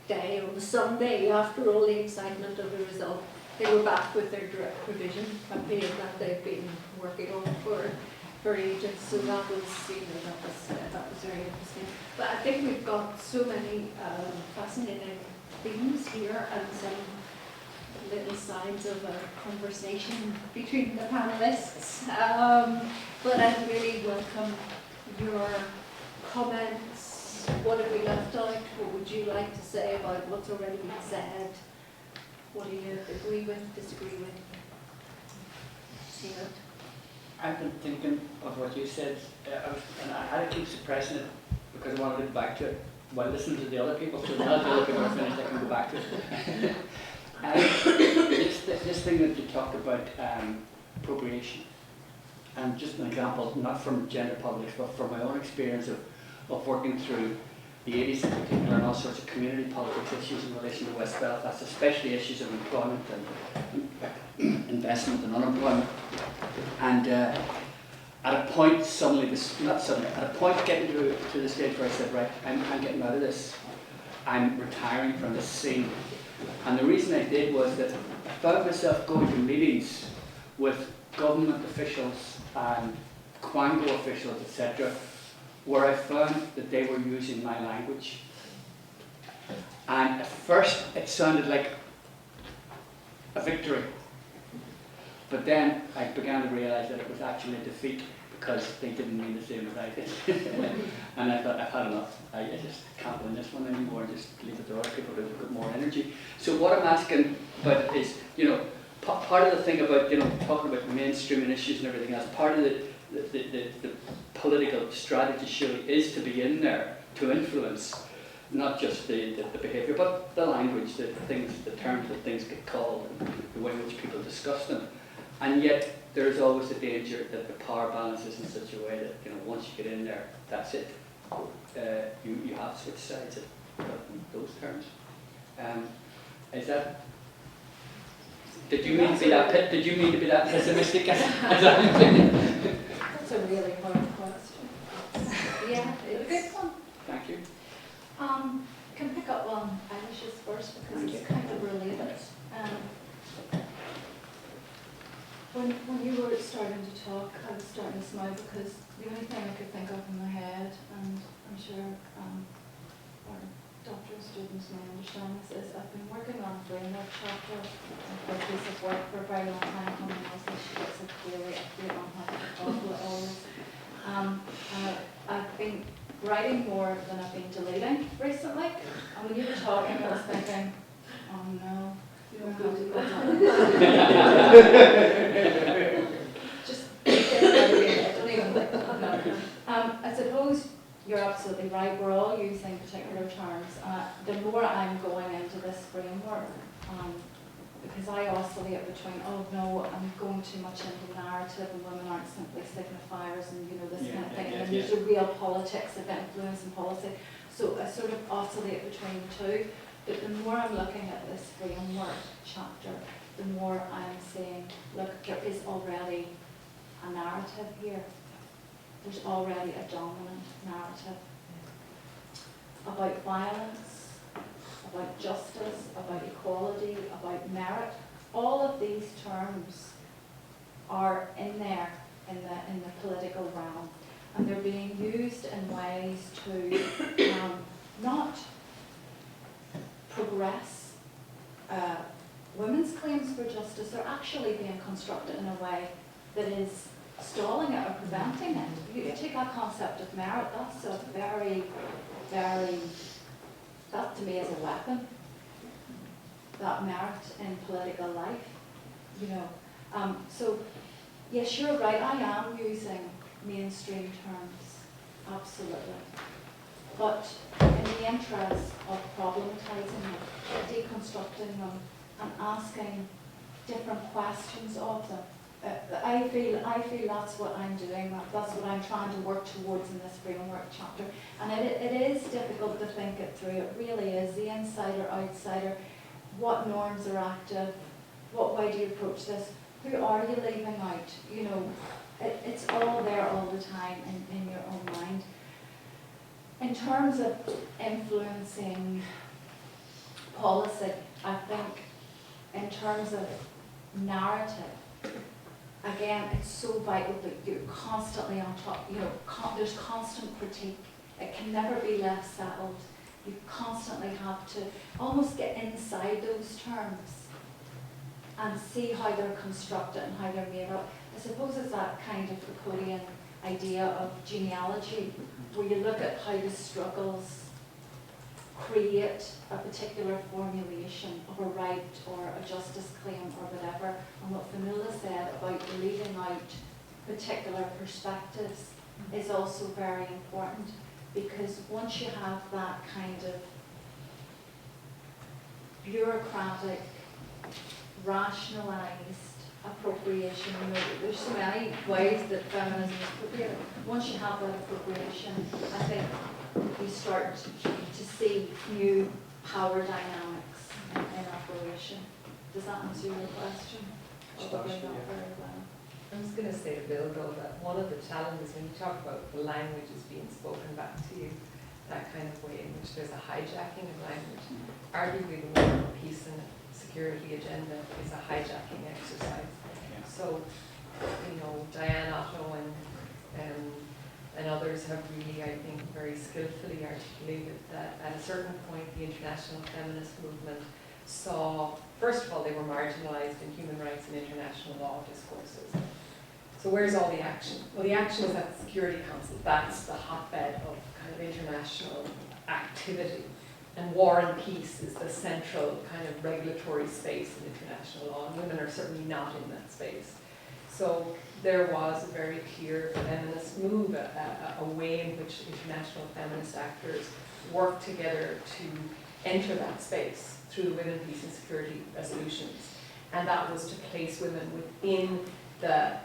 day on the Sunday, after all the excitement of the result, they were back with their direct provision campaign that they've been working on for ages. So that was that was very interesting. But I think we've got so many fascinating themes here and some little signs of a conversation between the panelists. But I'd really welcome your comments. What have we left out? What would you like to say about what's already been said? What do you agree with, disagree with? See that? I've been thinking of what you said, and I had to keep suppressing it because I wanted to get back to it while listening to the other people, so now the other people are finished, I can go back to it. This thing that you talked about, appropriation, and just an example, not from gender politics, but from my own experience of working through the 80s in particular, and all sorts of community politics issues in relation to West Belfast, especially issues of employment and investment and unemployment. And at a point, suddenly, at a point getting to the stage where I said, right, I'm getting out of this. I'm retiring from this scene. And the reason I did was that I found myself going to meetings with government officials and Quango officials, etc., where I found that they were using my language. And at first it sounded like a victory. But then I began to realise that it was actually a defeat, because they didn't mean the same as I did. And I thought, I've had enough. I just can't win this one anymore, and just leave it to other people who've got more energy. So what I'm asking about is, part of the thing about, talking about mainstreaming issues and everything else, part of the political strategy surely is to be in there to influence not just the behaviour, but the language, the things, the terms that things get called, and the way in which people discuss them. And yet there is always a danger that the power balance is in such a way that once you get in there, that's it. You have switched sides in those terms. Is that? Did you mean to be that pessimistic as I'm thinking? That's a really hard question. Yeah, It's a good one. Thank you. Can pick up on IRiSS first because it's kind of related. When you were starting to talk, I was starting to smile because the only thing I could think of in my head, and I'm sure our doctoral students may understand this, is I've been working on a framework chapter for a piece of work for a very long time, and also she gets a daily update on how to follow it always. I've been writing more than I've been deleting recently, and when you were talking, I was thinking, oh no. Just I don't even no. I suppose you're absolutely right. We're all using particular terms. The more I'm going into this framework, because I oscillate between, oh no, I'm going too much into narrative, and women aren't simply signifiers, and this kind of thing. And then there's a real politics of influence and policy. So I sort of oscillate between the two. But the more I'm looking at this framework chapter, the more I'm saying, look, there is already a narrative here. There's already a dominant narrative about violence, about justice, about equality, about merit. All of these terms are in there in the political realm, and they're being used in ways to not progress women's claims for justice. Are actually being constructed in a way that is stalling it or preventing it. You take that concept of merit, that's a very, very, that to me is a weapon, that merit in political life, So, yes, you're right, I am using mainstream terms, absolutely. But in the interest of problematizing them, deconstructing them, and asking different questions of them, I feel that's what I'm doing. That's what I'm trying to work towards in this framework chapter. And it is difficult to think it through. It really is. The insider, outsider. What norms are active? What way do you approach this? Who are you leaving out? It's all there all the time in your own mind. In terms of influencing policy, I think in terms of narrative, again, it's so vital that you're constantly on top, there's constant critique. It can never be left settled. You constantly have to almost get inside those terms and see how they're constructed and how they're made up. I suppose it's that kind of Foucauldian idea of genealogy, where you look at how the struggles create a particular formulation of a right or a justice claim or whatever. And what Fionnuala said about leaving out particular perspectives is also very important, because once you have that kind of bureaucratic, rationalised appropriation, there's so many ways that feminism is appropriated. Once you have that appropriation, I think we start to see new power dynamics in operation. Does that answer your question? Or Starts, probably not yeah. very well? I'm just going to say to Bill, though, that one of the challenges when you talk about the languages being spoken back to you, that kind of way in which there's a hijacking of language, arguably the War and Peace and Security agenda is a hijacking exercise. So, you know, Diane Otto and others have really, I think, very skillfully articulated that at a certain point the international feminist movement saw, first of all, they were marginalized in human rights and international law discourses. So where's all the action? Well, the action is at the Security Council. That's the hotbed of kind of international activity. And war and peace is the central kind of regulatory space in international law, and women are certainly not in that space. So there was a very clear feminist move, a way in which international feminist actors worked together to enter that space through the Women, Peace and Security resolutions. And that was to place women within the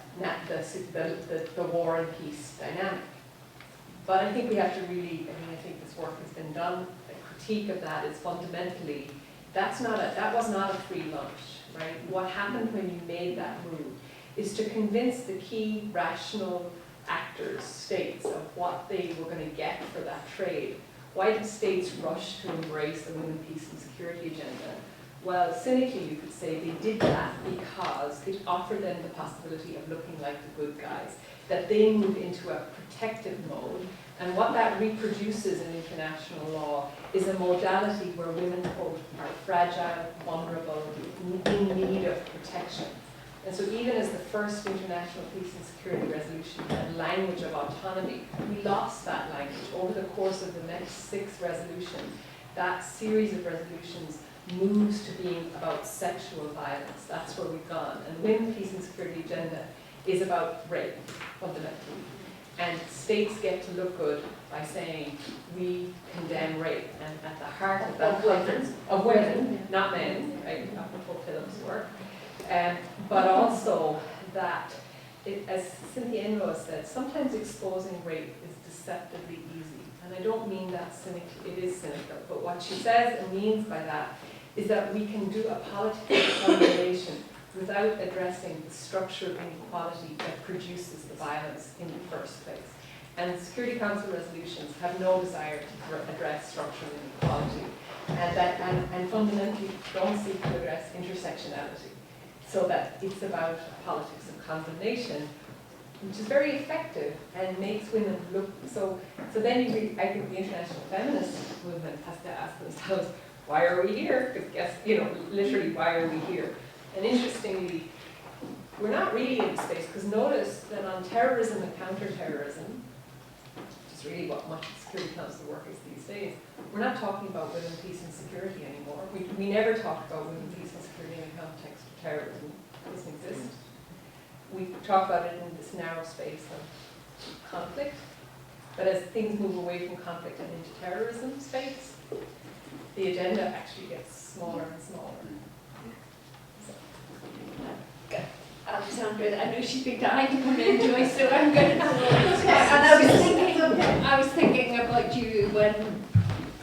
war and peace dynamic. But I think we have to really, I think this work has been done. A critique of that is fundamentally, that was not a free lunch, right? What happened when you made that move is to convince the key rational actors, states, of what they were going to get for that trade. Why did states rush to embrace the Women, Peace and Security agenda? Well, cynically you could say they did that because it offered them the possibility of looking like the good guys, that they move into a protective mode, and what that reproduces in international law is a modality where women, quote, are fragile, vulnerable, in need of protection. And so even as the first international peace and security resolution had language of autonomy, we lost that language. Over the course of the next 6 resolutions, that series of resolutions moves to being about sexual violence. That's where we've gone. And Women, Peace and Security agenda is about rape, fundamentally. And states get to look good by saying, we condemn rape. And at the heart of that conference, of women, not men, right, apropos Philip's work, but also that, as Cynthia Enlow said, sometimes exposing rape is deceptively easy. And I don't mean that cynically, it is cynical, but what she says and means by that is that we can do a political formulation without addressing the structure of inequality that produces the violence in the first place. And Security Council resolutions have no desire to address structural inequality, and fundamentally don't seek to address intersectionality. So that it's about politics of condemnation, which is very effective and makes women look, so then I think the international feminist movement has to ask themselves, why are we here? Because literally, why are we here? And interestingly, we're not really in space, because notice that on terrorism and counterterrorism, which is really what much of the Security Council work is these days, we're not talking about women, peace and security anymore. We never talk about women, peace and security in the context of terrorism. It doesn't exist. We talk about it in this narrow space of conflict, but as things move away from conflict and into terrorism space, the agenda actually gets smaller and smaller. Alexandra, I know she's been dying to come in, Joyce, so I'm going to. And I was thinking about you when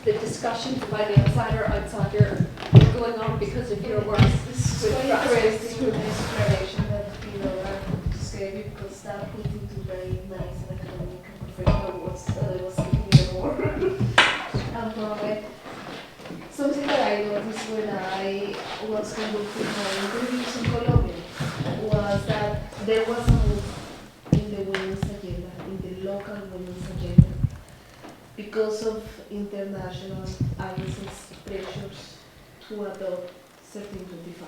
the discussions about the outsider were going on because of your work with interesting explanation that described it, because that put into very nice and academic and professional words. It was even more. And from it, something that I noticed when I was conducting my interviews in Colombia was that there was a move in the women's agenda, in the local women's agenda, because of international IRiSS pressures to adopt 1325.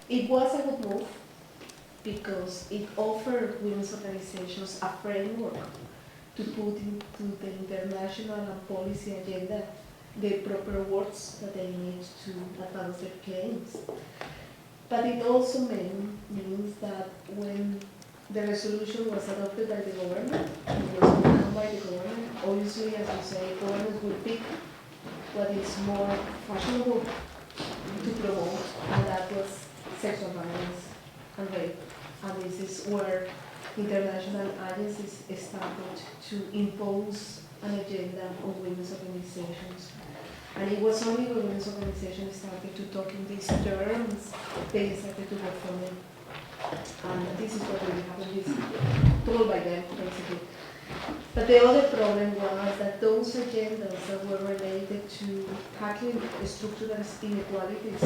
It was a good move because it offered women's organizations a framework to put into the international and policy agenda the proper words that they need to advance their claims. But it also means that when the resolution was adopted by the government, it was done by the government, obviously, as you say, government will pick what is more fashionable to promote, and that was sexual violence and rape. And this is where international agencies started to impose an agenda on women's organizations. And it was only when women's organizations started to talk in these terms, they started to work for them. And this is what really happened, is told by them, basically. But the other problem was that those agendas that were related to tackling structural inequalities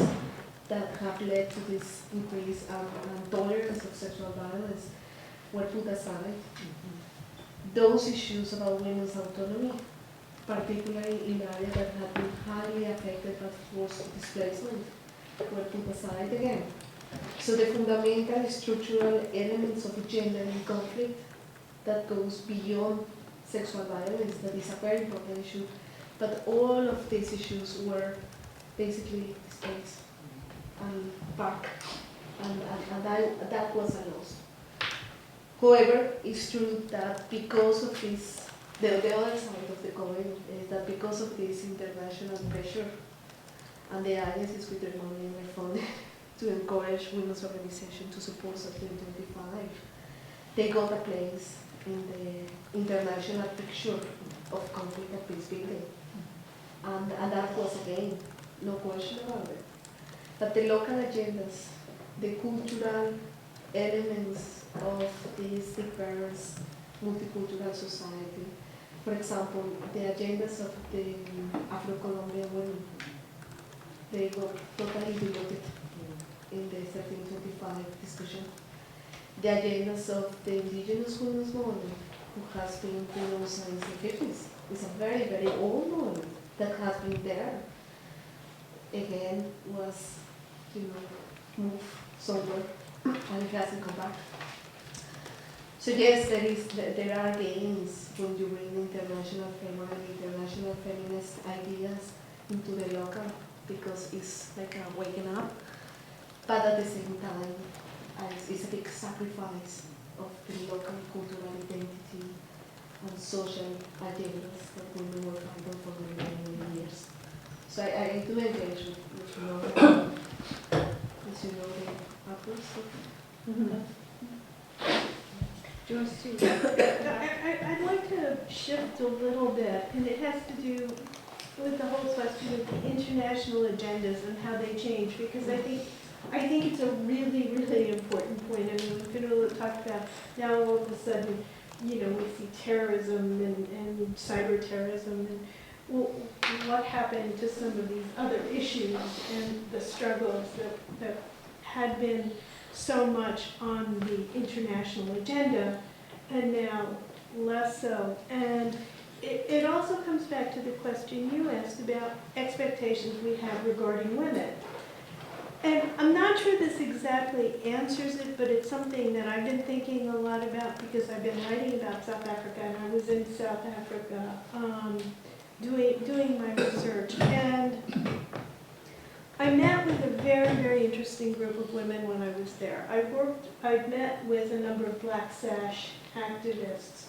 that have led to this increase and tolerance of sexual violence were put aside. Those issues about women's autonomy, particularly in areas that have been highly affected by forced displacement, were put aside again. So the fundamental structural elements of gender in conflict that goes beyond sexual violence, that is a very important issue, but all of these issues were basically displaced and back, and that was a loss. However, it's true that because of this, the other side of the coin is that because of this international pressure, and the IRiSS with their money and their funding to encourage women's organizations to support September 25, they got a place in the international picture of conflict and peace building. And that was, again, no question about it. But the local agendas, the cultural elements of this diverse multicultural society, for example, the agendas of the Afro-Colombian women, they were totally diluted in the 1325 discussion. The agendas of the indigenous women's movement, who has been since the 50s, is a very, very old movement that has been there. Again, was, moved somewhere, and it hasn't come back. So yes, there are gains when you bring international feminist ideas into the local, because it's like a waking up. But at the same time, it's a big sacrifice of the local cultural identity and social agendas that women were fighting for many, many years. So I do engage with the purpose of Do you want to see? I'd like to shift a little bit, and it has to do with the whole question of the international agendas and how they change, because I think it's a really, really important point. I mean, when Fionnuala talked about now all of a sudden, we see terrorism and cyber terrorism, and well, what happened to some of these other issues and the struggles that had been so much on the international agenda, and now less so. And it also comes back to the question you asked about expectations we have regarding women. And I'm not sure this exactly answers it, but it's something that I've been thinking a lot about, because I've been writing about South Africa, and I was in South Africa doing my research. And I met with a very, very interesting group of women when I was there. I'd met with a number of Black Sash activists,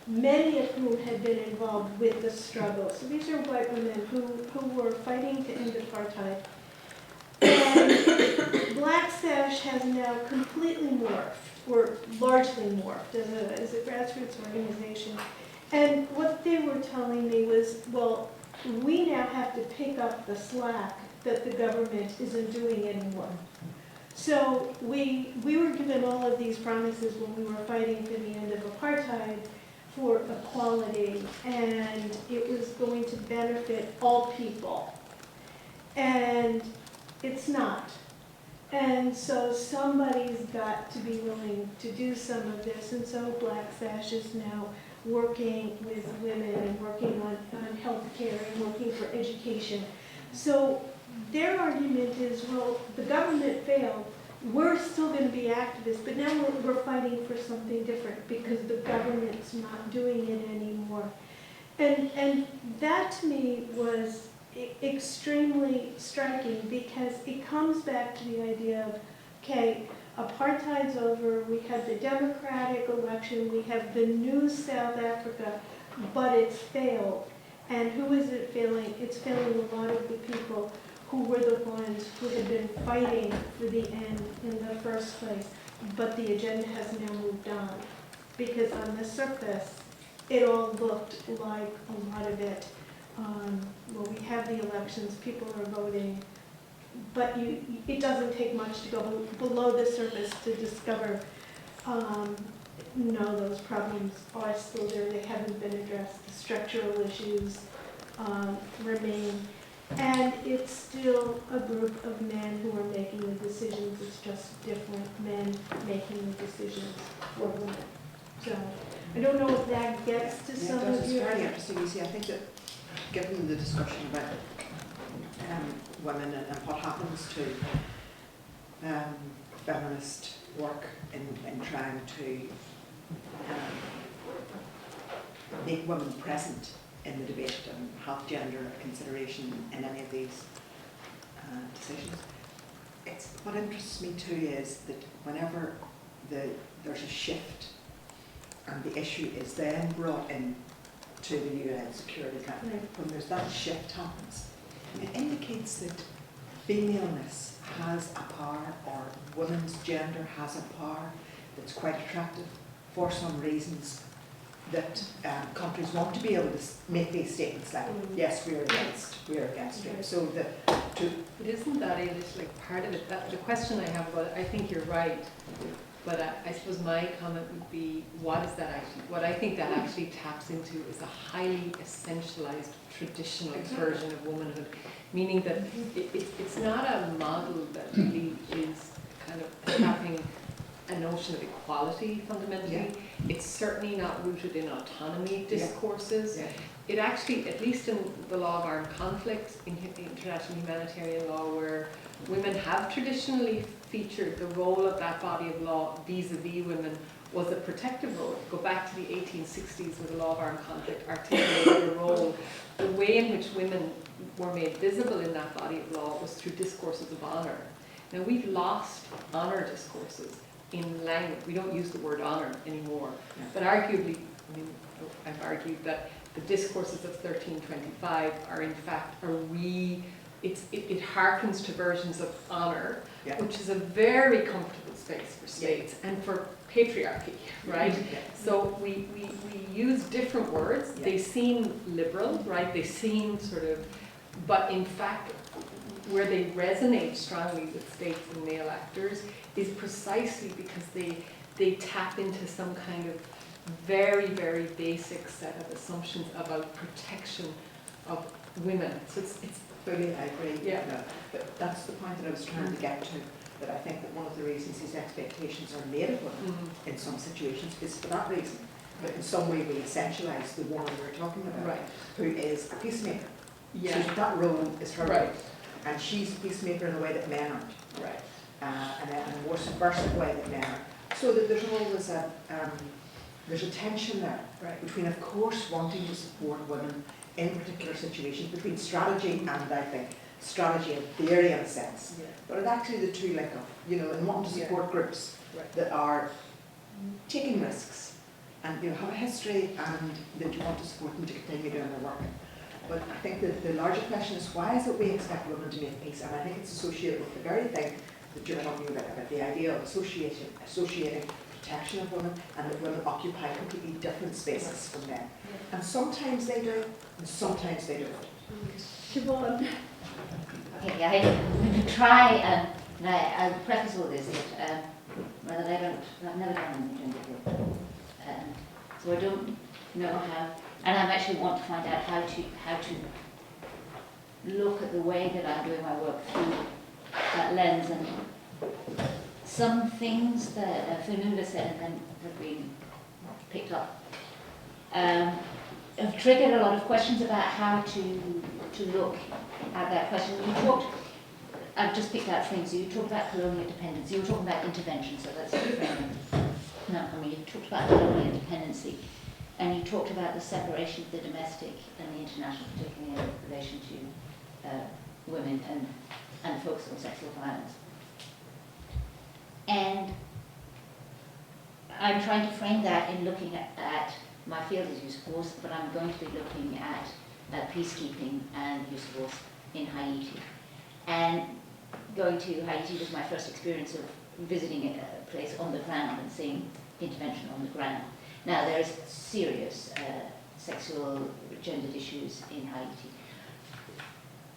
many of whom had been involved with the struggle. So these are white women who were fighting to end apartheid. And Black Sash has now completely morphed, or largely morphed, as a grassroots organization. And what they were telling me was, well, we now have to pick up the slack that the government isn't doing anymore. So we were given all of these promises when we were fighting for the end of apartheid for equality, and it was going to benefit all people. And it's not. And so somebody's got to be willing to do some of this, and so Black Sash is now working with women and working on health care and working for education. So their argument is, well, the government failed, we're still going to be activists, but now we're fighting for something different because the government's not doing it anymore. And that to me was extremely striking, because it comes back to the idea of, okay, apartheid's over, we have the democratic election, we have the new South Africa, but it's failed. And who is it failing? It's failing a lot of the people who were the ones who had been fighting for the end in the first place. But the agenda has now moved on, because on the surface, it all looked like a lot of it, well, we have the elections, people are voting, but it doesn't take much to go below the surface to discover, no, those problems are still there, they haven't been addressed, the structural issues remain, and it's still a group of men who are making the decisions, it's just different men making the decisions for women. So, I don't know if that gets to some of It's you. very interesting. You see, I think that given the discussion about women and what happens to feminist work in trying to make women present in the debate and have gender consideration in any of these decisions, what interests me too is that whenever there's a shift and the issue is then brought in to the UN Security Council, when there's that shift happens, it indicates that femaleness has a power, or women's gender has a power that's quite attractive for some reasons that countries want to be able to make these statements like, yes, we're against rape. So But isn't that like part of it? The question I have about it, I think you're right, but I suppose my comment would be, what is that actually? What I think that actually taps into is a highly essentialized traditional version of womanhood, meaning that it's not a model that really is kind of tapping a notion of equality fundamentally. Yeah. It's certainly not rooted in autonomy discourses. Yeah. It actually, at least in the law of armed conflict, in international humanitarian law, where women have traditionally featured, the role of that body of law vis-a-vis women was a protective role. Go back to the 1860s where the law of armed conflict articulated a role. The way in which women were made visible in that body of law was through discourses of honour. Now we've lost honour discourses in language. We don't use the word honour anymore. Yeah. But arguably, I mean, I've argued that the discourses of 1325 are in fact it harkens to versions of honour, Yeah. which is a very comfortable space for states and for patriarchy, right? Yeah. So we use different words. Yeah. They seem liberal, right? They seem sort of, but in fact, where they resonate strongly with states and male actors is precisely because they tap into some kind of very, very basic set of assumptions about protection of women. So it's Fully, I agree. Yeah. No, but that's the point that I was trying to get to, that I think that one of the reasons these expectations are made of women in some situations is for that reason. But in some way we essentialise the woman we're talking about, right. who is a peacemaker. Yeah. So that role is her Right. role. And she's a peacemaker in a way that men aren't. Right. And in a more subversive way that men are. So that there's always there's a tension there between, of course, wanting to support women in particular situations, between strategy and, I think, strategy and theory in a sense. Yeah. But it actually the two link up, and wanting to support groups that are taking risks and have a history and that you want to support them to continue doing their work. But I think that the larger question is, why is it we expect women to make peace? And I think it's associated with the very thing that you're talking about the idea of associating protection of women, and that women occupy completely different spaces from men. And sometimes they do, and sometimes they don't. Siobhan. Okay, I'm going to try, and I'll preface all this that I've never done anything before. So I don't know how, and I actually want to find out how to look at the way that I'm doing my work through that lens, and some things that Fionnuala said and then have been picked up have triggered a lot of questions about how to look at that question. I've just picked out things. You talked about colonial dependence. You were talking about intervention, so that's the framing. No, I mean, you talked about colonial dependency, and you talked about the separation of the domestic and the international, particularly in relation to women and focus on sexual violence. And I'm trying to frame that in looking at my field as use of force, but I'm going to be looking at peacekeeping and use of force in Haiti. And going to Haiti was my first experience of visiting a place on the ground and seeing intervention on the ground. Now, there is serious sexual gendered issues in Haiti.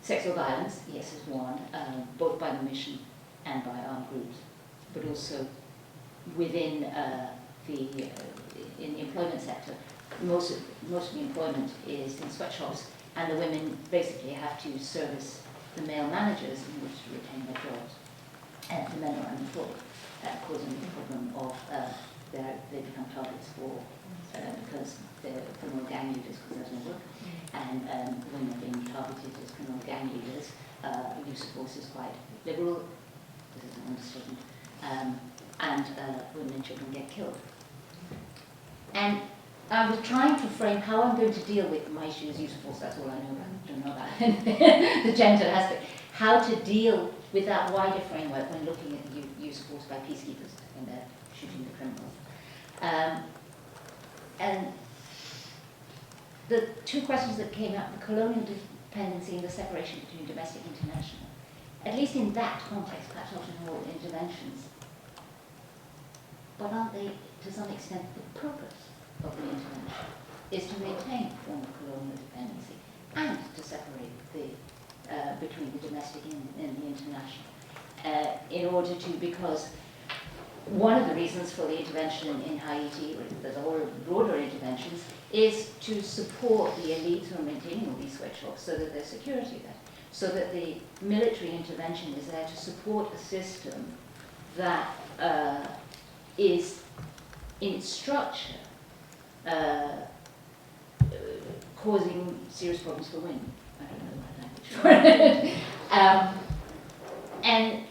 Sexual violence, yes, is one, both by the mission and by armed groups, but also within in the employment sector. Most of the employment is in sweatshops, and the women basically have to service the male managers in order to retain their jobs. And the men are unemployed, causing the problem of they become targets for because they're criminal gang leaders because there's no work, and women are being targeted as criminal gang leaders. Use of force is quite liberal. This is an understatement. And women and children get killed. And I was trying to frame how I'm going to deal with my issue as use of force. That's all I know about. I don't know about the gender aspect. How to deal with that wider framework when looking at the use of force by peacekeepers in their shooting the criminals. And the two questions that came up, the colonial dependency and the separation between domestic and international, at least in that context, perhaps not in all interventions, but aren't they, to some extent, the purpose of the intervention is to maintain a form of colonial dependency and to separate between the domestic and the international, in order to, because one of the reasons for the intervention in Haiti, or there's a whole broader interventions, is to support the elites who are maintaining all these sweatshops so that there's security there. So that the military intervention is there to support a system that is, in its structure, causing serious problems for women. I don't know what language for it. And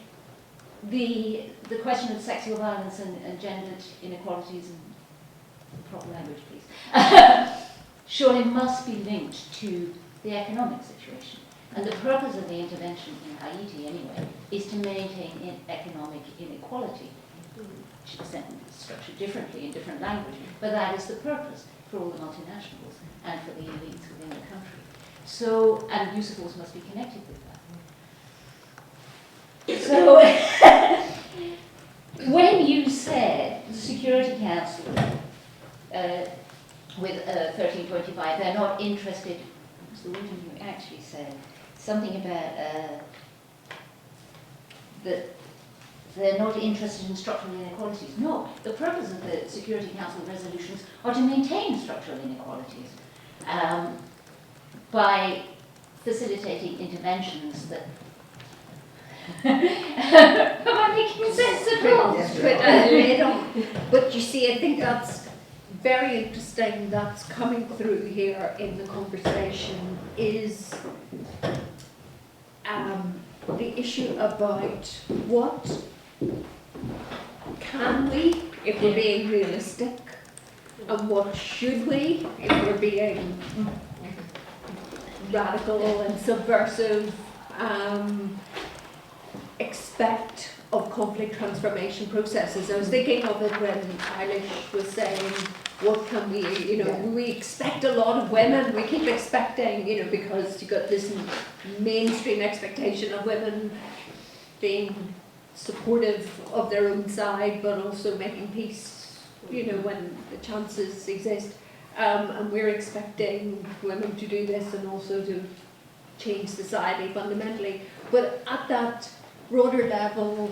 the question of sexual violence and gendered inequalities, and proper language please, surely must be linked to the economic situation. And the purpose of the intervention in Haiti, anyway, is to maintain economic inequality, which is structured differently in different languages, but that is the purpose for all the multinationals and for the elites within the country. So, and use of force must be connected with that. So, when you said the Security Council with 1325, they're not interested, what's the wording you actually said? Something about that they're not interested in structural inequalities. No, the purpose of the Security Council resolutions are to maintain structural inequalities by facilitating interventions that... Am I making sense at all? But you see, I think that's very interesting, that's coming through here in the conversation, is the issue about what can we, if we're being realistic, and what should we, if we're being radical and subversive, expect of conflict transformation processes. I was thinking of it when IRiSS was saying, what can we, we expect a lot of women, we keep expecting, because you've got this mainstream expectation of women being supportive of their own side, but also making peace, when the chances exist. And we're expecting women to do this and also to change society fundamentally. But at that broader level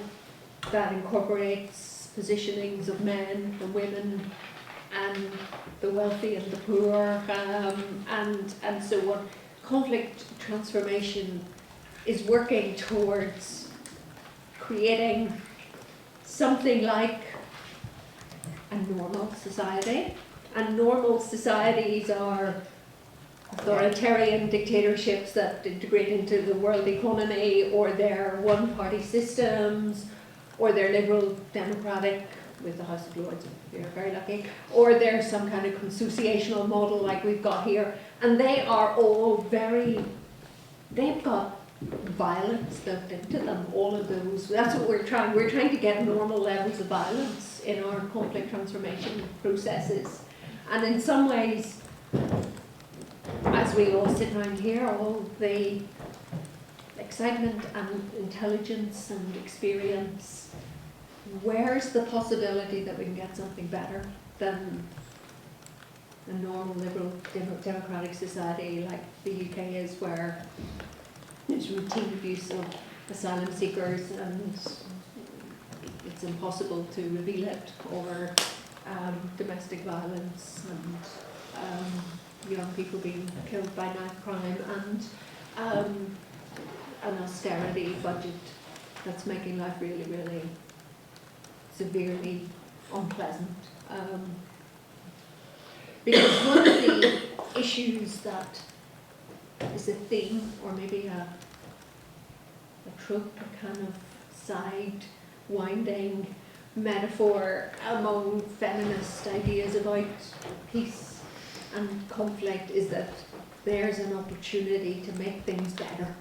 that incorporates positionings of men and women and the wealthy and the poor, and so on. Conflict transformation is working towards creating something like a normal society. And normal societies are authoritarian dictatorships that integrate into the world economy, or they're one-party systems, or they're liberal democratic with the House of Lords, if you're very lucky, or there's some kind of consociational model like we've got here, and they are all they've got violence built into them, all of those. That's what we're trying to get normal levels of violence in our conflict transformation processes. And in some ways, as we all sit around here, all the excitement and intelligence and experience, where's the possibility that we can get something better than a normal liberal democratic society like the UK is, where there's routine abuse of asylum seekers and it's impossible to reveal it, or domestic violence and young people being killed by knife crime, and an austerity budget that's making life really, really severely unpleasant. Because one of the issues that is a theme, or maybe a trope, a kind of side winding metaphor among feminist ideas about peace and conflict, is that there's an opportunity to make things better.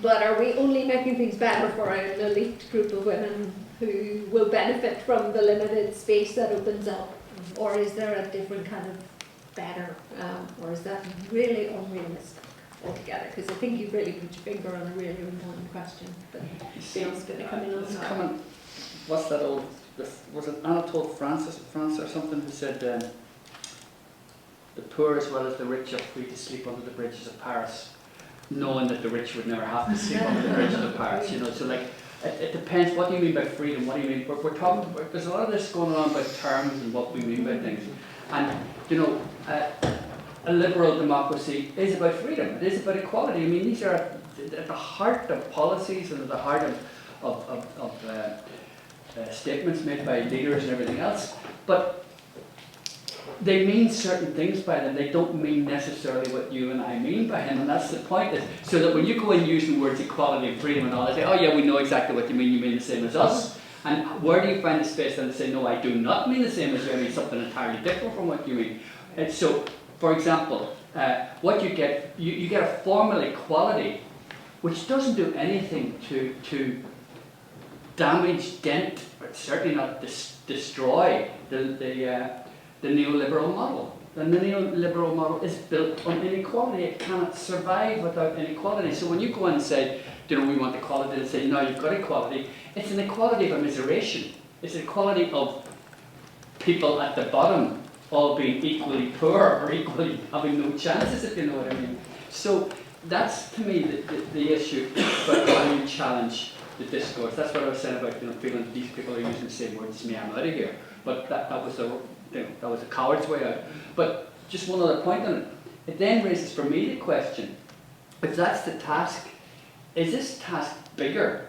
But are we only making things better for an elite group of women who will benefit from the limited space that opens up? Or is there a different kind of better? Or is that really unrealistic altogether? Because I think you've really put your finger on a really important question. But Bill's going to come in on It's that. coming, what's that old, was it Anatole France or something, who said the poor as well as the rich are free to sleep under the bridges of Paris, knowing that the rich would never have to sleep under the bridges of Paris, you know. So like, it depends, what do you mean by freedom, what do you mean, we're talking, there's a lot of this going on about terms and what we mean by things. And, you know, a liberal democracy is about freedom, it is about equality. I mean, these are at the heart of policies and at the heart of statements made by leaders and everything else. But they mean certain things by them. They don't mean necessarily what you and I mean by them, and that's the point. Is so that when you go in using words equality and freedom and all, they say, oh yeah, we know exactly what you mean the same as us. And where do you find the space then to say, no, I do not mean the same as you, I mean something entirely different from what you mean. And so, for example, what you get a formal equality which doesn't do anything to damage, dent, or certainly not destroy the neoliberal model. The neoliberal model is built on inequality. It cannot survive without inequality. So when you go in and say, you know, we want equality, and say, no, you've got equality, it's an equality of immiseration. It's an equality of people at the bottom all being equally poor or equally having no chances, if you know what I mean. So that's, to me, the issue about how you challenge the discourse. That's what I was saying about, you know, feeling that these people are using the same words as me, I'm out of here. But that was the coward's way out. But just one other point on it. It then raises for me the question, if that's the task, is this task bigger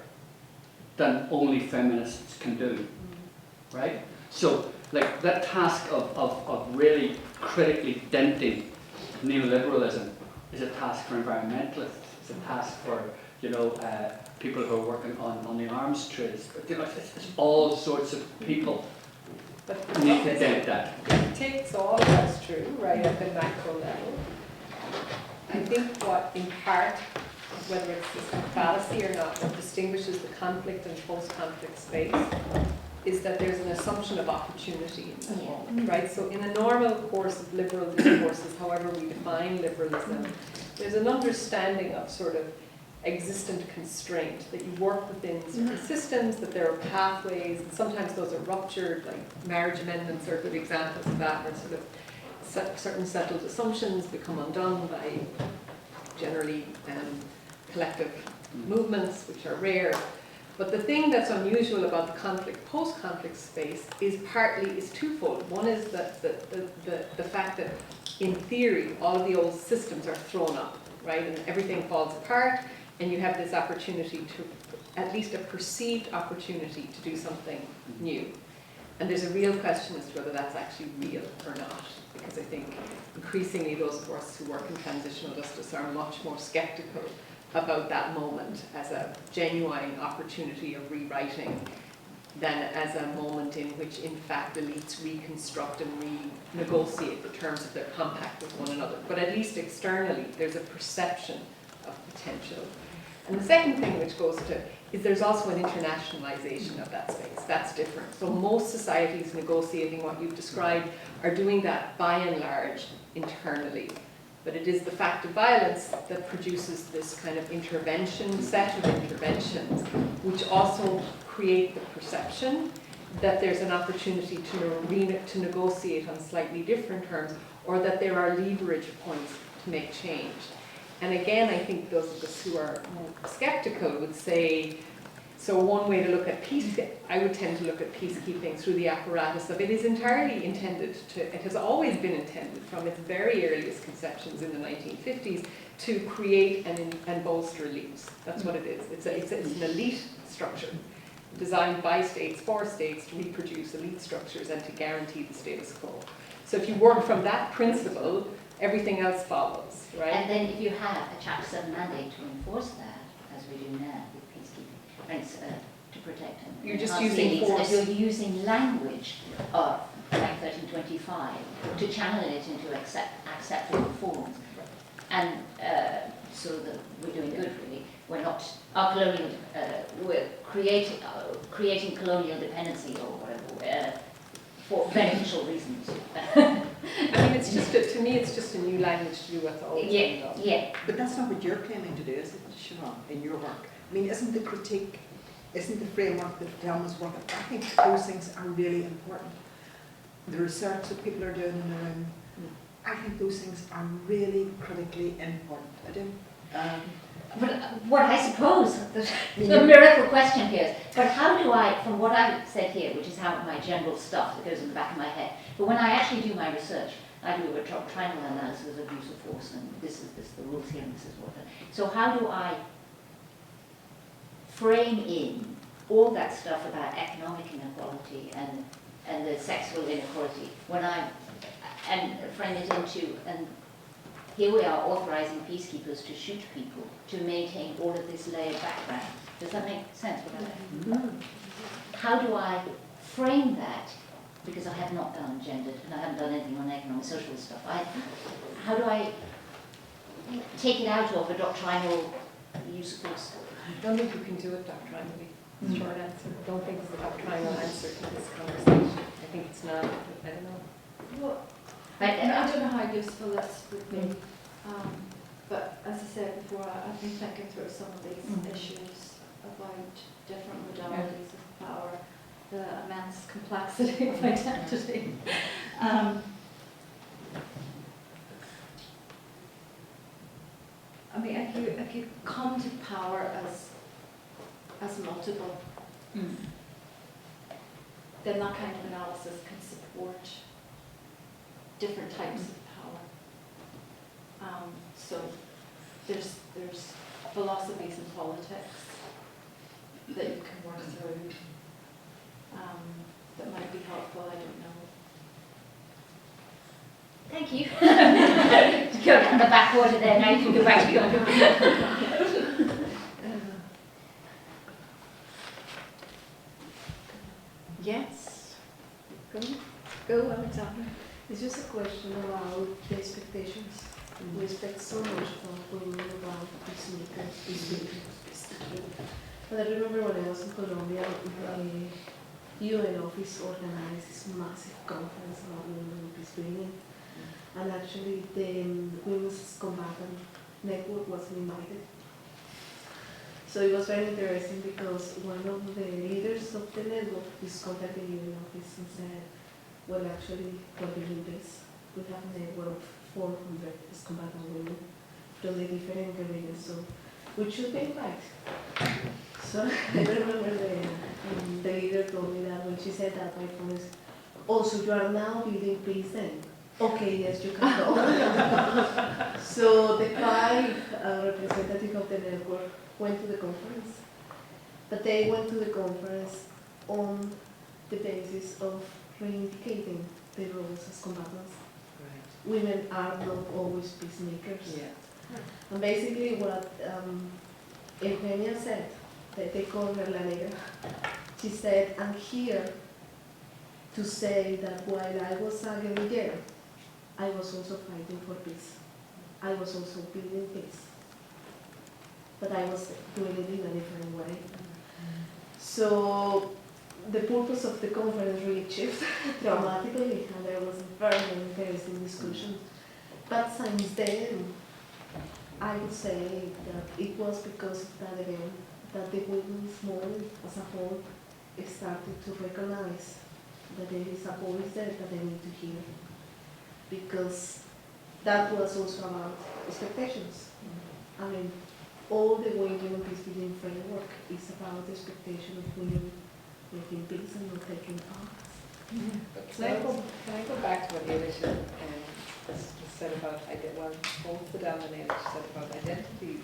than only feminists can do? Right? So, like, that task of really critically denting neoliberalism is a task for environmentalists, it's a task for, you know, people who are working on the arms trades. But, you know, it's all sorts of people But need to dent that. it takes all of that's true, right, at the macro level. I think what, in part, whether it's this fallacy or not, what distinguishes the conflict and post-conflict space is that there's an assumption of opportunity in that moment, right? So in a normal course of liberal discourses, however we define liberalism, there's an understanding of sort of existent constraint, that you work within certain systems, that there are pathways, and sometimes those are ruptured, like marriage amendments are good examples of that, where sort of certain settled assumptions become undone by generally collective movements, which are rare. But the thing that's unusual about the conflict, post-conflict space is twofold. One is that the fact that in theory all of the old systems are thrown up, right, and everything falls apart, and you have this opportunity to, at least a perceived opportunity to do something new. And there's a real question as to whether that's actually real or not, because I think increasingly those of us who work in transitional justice are much more skeptical about that moment as a genuine opportunity of rewriting than as a moment in which, in fact, elites reconstruct and renegotiate the terms of their compact with one another. But at least externally, there's a perception of potential. And the second thing which goes to is there's also an internationalization of that space. That's different. So most societies negotiating what you've described are doing that by and large internally. But it is the fact of violence that produces this kind of set of interventions, which also create the perception that there's an opportunity to negotiate on slightly different terms, or that there are leverage points to make change. And again, I think those of us who are more skeptical would say, so one way to look at I would tend to look at peacekeeping through the apparatus of it is entirely intended to, it has always been intended from its very earliest conceptions in the 1950s to create and bolster elites. That's what it is. It's an elite structure designed by states for states to reproduce elite structures and to guarantee the status quo. So if you work from that principle, everything else follows, right? And then if you have a Chapter 7 mandate to enforce that, as we do now with peacekeeping, and to protect and You're just enhance using elites, force. and you're using language of like 1325 to channel it into acceptable forms. And so that we're doing good, really. We're not, our colonial, we're creating colonial dependency or whatever, for beneficial reasons. I mean, it's just, to me, it's just a new language to do what's always been done. Yeah. But that's not what you're claiming to do, is it, Siobhan, in your work? I mean, isn't the critique, isn't the framework, the feminist work, I think those things are really important. The research that people are doing in the room, I think those things are really critically important. I do. But what I suppose the miracle question here is, but how do I, from what I've said here, which is how my general stuff that goes in the back of my head, but when I actually do my research, I do a triangle analysis of use of force, and this is the rules here, and this is what. So how do I frame in all that stuff about economic inequality and the sexual inequality when and frame it into, and here we are authorizing peacekeepers to shoot people to maintain all of this layered background. Does that make sense? How do I frame that? Because I have not done gendered and I haven't done anything on economic social stuff. How do I take it out of a doctrinal use of force? I don't think you can do it doctrinally. It's a short answer. I don't think it's a doctrinal answer to this conversation. I think it's not. I don't know. Well, But, I don't know how useful this would be, but as I said before, I've been thinking through some of these issues about different modalities of power, the immense complexity of identity. I mean, if you come to power as multiple, then that kind of analysis can support different types of power. So there's philosophies and politics that you can work through that might be helpful, I don't know. Thank you. To go down the back water there, now you can go back to your Yes. Go, Alexandra. It's just a question about the expectations. We expect so much from women about peacemakers. But I remember when I was in Colombia, the UN office organized this massive conference about women and peace building. And actually the Women's Combatant Network wasn't invited. So it was very interesting because one of the leaders of the network just contacted the UN office and said, well, actually, what we do is we have a network of 400 combatant women from the different areas, so we should be invited. So I remember the leader told me that when she said that, my phone is, oh, so you are now building peace then? Okay, yes, you can go. So the 5 representatives of the network went to the conference, but they went to the conference on the basis of reivindicating their roles as combatants. Right. Women are not always peacemakers. Yeah. And basically what Eugenia said, that they call her La Negra, she said, I'm here to say that while I was a guerrillero, I was also fighting for peace. I was also building peace. But I was doing it in a different way. So the purpose of the conference really shifted dramatically, and there was a very interesting discussion. But since then, I would say that it was because of that event that the women's movement as a whole started to recognize that there is a voice there that they need to hear. Because that was also about expectations. I mean, all the women of peace building framework is about the expectation of women making peace and not taking arms. Can I go back to what IRiSS said about both the dominators said about identities?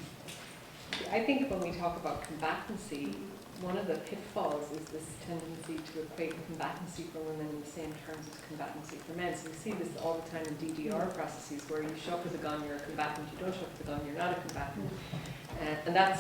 I think when we talk about combatancy, one of the pitfalls is this tendency to equate combatancy for women in the same terms as combatancy for men. So we see this all the time in DDR processes where you show up with a gun, you're a combatant, you don't show up with a gun, you're not a combatant. And that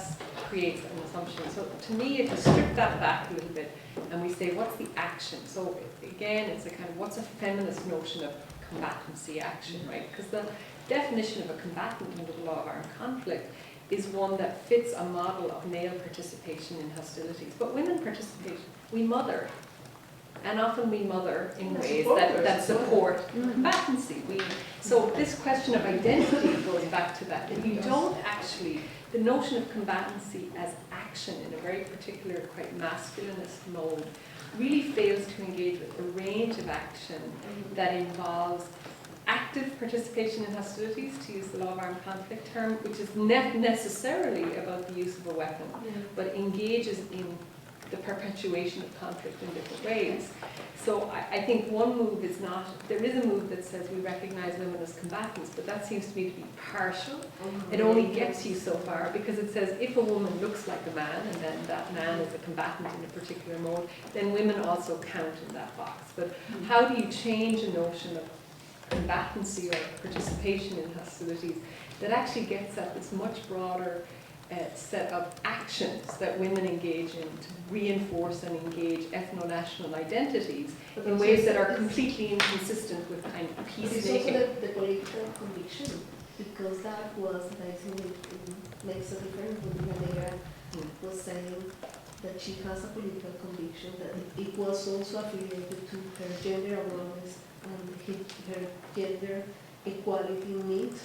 creates an assumption. So to me, if you strip that back a little bit and we say, what's the action? So again, it's a kind of, what's a feminist notion of combatancy action, right? Because the definition of a combatant under the law of armed conflict is one that fits a model of male participation in hostilities. But women participate, we mother. And often we mother in ways that support combatancy. So this question of identity goes back to that. If you don't actually, the notion of combatancy as action in a very particular, quite masculinist mode, really fails to engage with a range of action that involves active participation in hostilities, to use the law of armed conflict term, which is not necessarily about the use of a weapon, but engages in the perpetuation of conflict in different ways. So I think one move is not, there is a move that says we recognize women as combatants, but that seems to me to be partial. It only gets you so far, because it says if a woman looks like a man, and then that man is a combatant in a particular mode, then women also count in that box. But how do you change a notion of combatancy or participation in hostilities that actually gets at this much broader set of actions that women engage in to reinforce and engage ethno-national identities in ways that are completely inconsistent with kind of peacemaking? It's also the political conviction, because that was, I think it makes a difference when Maria was saying that she has a political conviction, that it was also affiliated to her gender awareness and her gender equality needs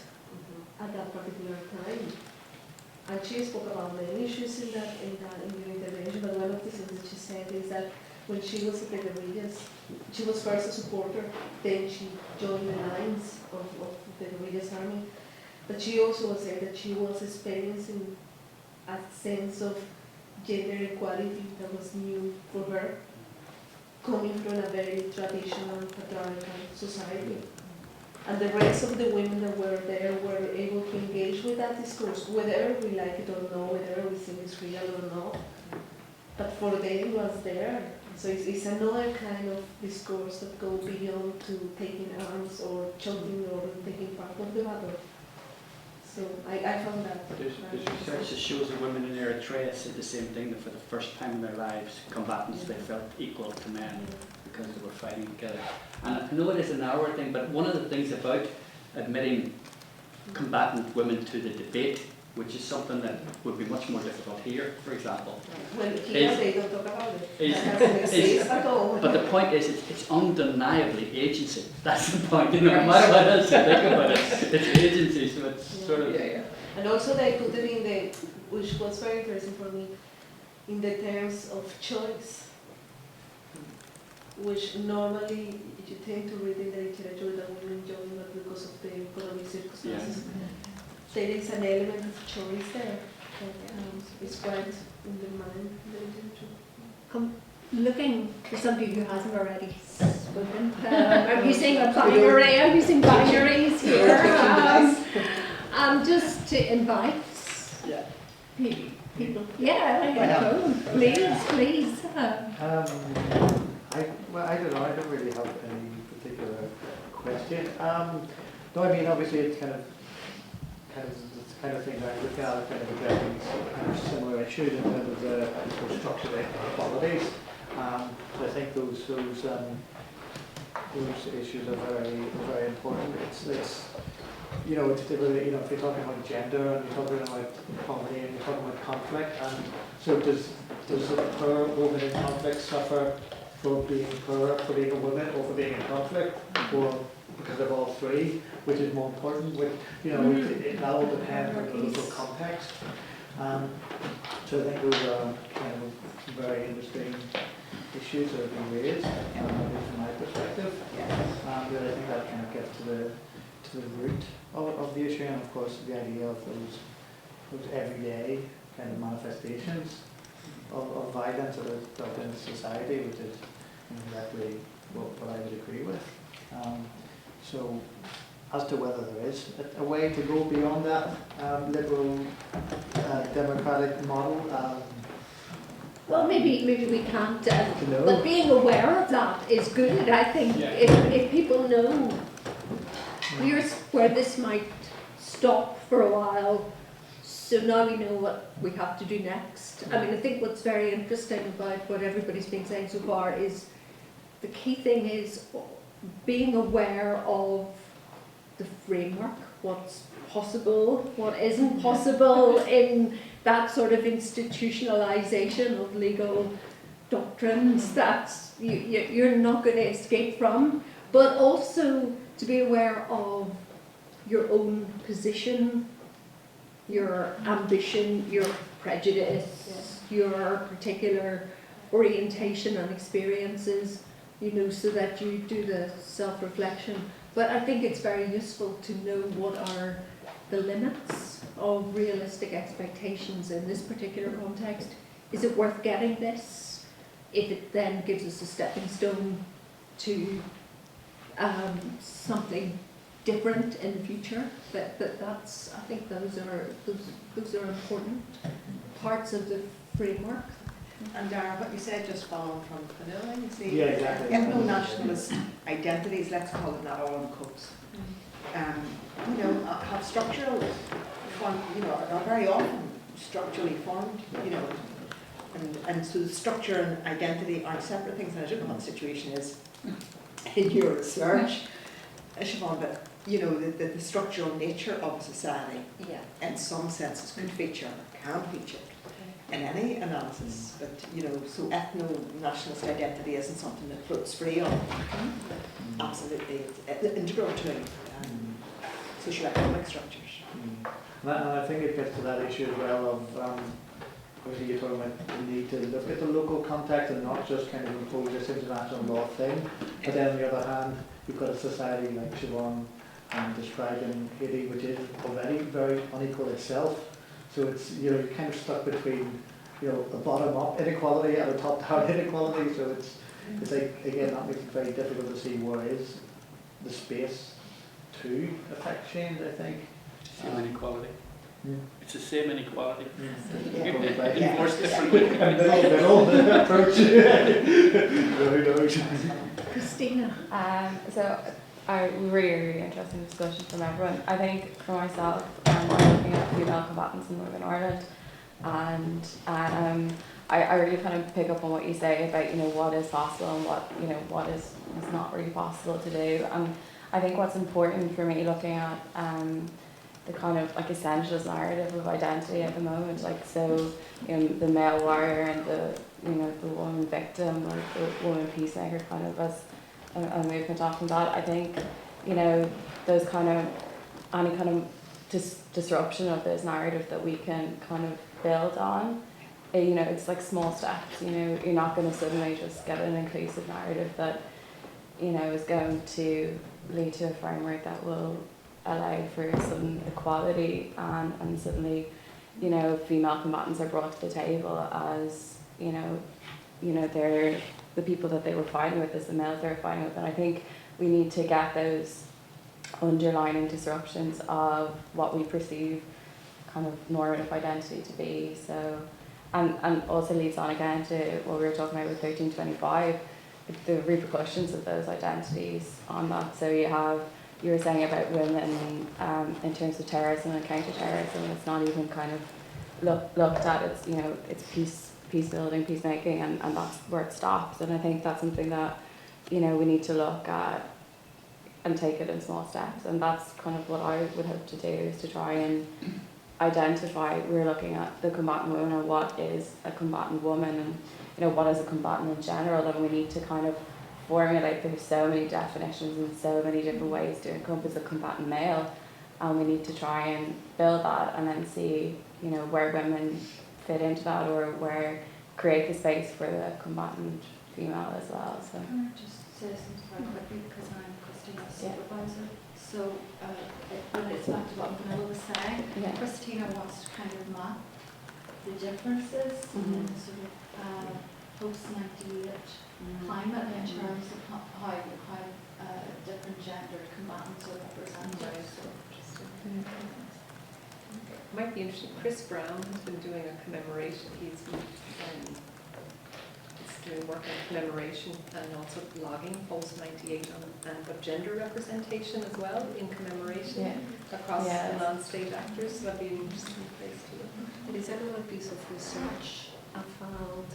at that particular time. And she spoke about many issues in her intervention, but one of the things that she said is that when she was at the guerrillas, she was first a supporter, then she joined the lines of the guerrillas army. But she also was saying that she was experiencing a sense of gender equality that was new for her, coming from a very traditional patriarchal society. And the rest of the women that were there were able to engage with that discourse, whether we like it or not, whether we think it's real or not. But for them it was there. So it's another kind of discourse that goes beyond to taking arms or choking or taking part of the battle. So I found that. There's research that shows that women in Eritrea said the same thing, that for the first time in their lives, combatants, they felt equal to men because they were fighting together. And I know it is an hour thing, but one of the things about admitting combatant women to the debate, which is something that would be much more difficult here, for example. Well, here they don't talk about it. That doesn't exist at all. But the point is, it's undeniably agency. That's the point. You know, no matter what else you think about it, it's agency. So it's sort of. And also they put it in the, which was very interesting for me, in the terms of choice, which normally you tend to read in the literature that women join not because of the economic circumstances. There is an element of choice there that is quite in the mind in the literature. Looking for somebody who hasn't already spoken, I'm using a binary, I'm using binaries here. Just to invite people. Please. I don't know, I don't really have any particular question. No, I mean, obviously it's kind of the kind of thing that I look at, kind of addressing kind of similar issues in terms of the structural inequalities. So I think those issues are very important. It's you know, it's really, you know, if you're talking about gender and you're talking about poverty and you're talking about conflict, and so does a poor woman in conflict suffer for being poor, for being a woman, or for being in conflict, or because of all three, which is more important? With, you know, that all depends on the local context. So I think those are kind of very interesting issues that have been raised, at least from my perspective. But I think that kind of gets to the root of the issue, and of course the idea of those everyday kind of manifestations of violence that are built into society, which is exactly what I would agree with. So as to whether there is a way to go beyond that liberal democratic model, Well, maybe we can't, know. but being aware of that is good. I think if people know here's where this might stop for a while, so now we know what we have to do next. I mean, I think what's very interesting about what everybody's been saying so far is the key thing is being aware of the framework, what's possible, what isn't possible in that sort of institutionalization of legal doctrines that you're not going to escape from, but also to be aware of your own position, your ambition, your prejudice, your particular orientation and experiences, so that you do the self-reflection. But I think it's very useful to know what are the limits of realistic expectations in this particular context. Is it worth getting this? If it then gives us a stepping stone to something different in the future, that's, I think those are important parts of the framework. And Dara, what you said, just following from Vanilla, Yeah, exactly. ethno-nationalist identities, let's call it that, all on coats. Have structural form, are very often structurally formed, and so the structure and identity aren't separate things. And I don't know what the situation is in your research, Siobhan, but the structural nature of a society, in some senses, could feature, can feature in any analysis. But so ethno-nationalist identity isn't something that floats free on. Absolutely, it's integral to socio-economic structures. And I think it gets to that issue as well of, obviously you're talking about the need to look at the local context and not just kind of impose this international law thing. But then on the other hand, you've got a society like Siobhan described in Haiti, which is already very unequal itself. So it's, you're kind of stuck between, a bottom-up inequality and a top-down inequality. So it's like, again, that makes it very difficult to see where is the space to affect change, I think. Same inequality. It's the same inequality. Yeah. Enforced differently. Middle approach. Who knows? Christina. So really interesting discussion from everyone. I think for myself, I'm looking at female combatants in Northern Ireland, and I really kind of pick up on what you say about what is possible and what is not really possible to do. And I think what's important for me looking at the kind of like essentialist narrative of identity at the moment, like so the male warrior and the woman victim or the woman peacemaker kind of as a movement often that. I think those kind of any kind of disruption of this narrative that we can kind of build on, it's like small steps. You're not going to suddenly just get an inclusive narrative that is going to lead to a framework that will allow for some equality, and suddenly female combatants are brought to the table as they're the people that they were fighting with, as the males they were fighting with. And I think we need to get those underlining disruptions of what we perceive kind of normative identity to be. So, and also leads on again to what we were talking about with 1325, the repercussions of those identities on that. So you were saying about women in terms of terrorism and counter-terrorism, it's not even kind of looked at. It's it's peace building, peacemaking, and that's where it stops. And I think that's something that we need to look at and take it in small steps. And that's kind of what I would hope to do, is to try and identify. We're looking at the combatant woman and what is a combatant woman, and what is a combatant in general. And we need to kind of formulate. There's so many definitions and so many different ways to encompass a combatant male, and we need to try and build that and then see where women fit into that, or where create the space for the combatant female as well. So Can I just say something very quickly because I'm Christina's Yeah. supervisor? So it relates back to what Vanilla was saying. yeah, Christina wants to kind of map the differences in sort of post-98 climate in terms of how different gendered combatants are represented. So, Might be interesting. Chris Brown has been doing a commemoration. He's doing work on commemoration and also blogging post 98 and of gender representation as well in commemoration yeah, across Yeah. the non-state actors. So that'd be an interesting place to look. There is another piece of research about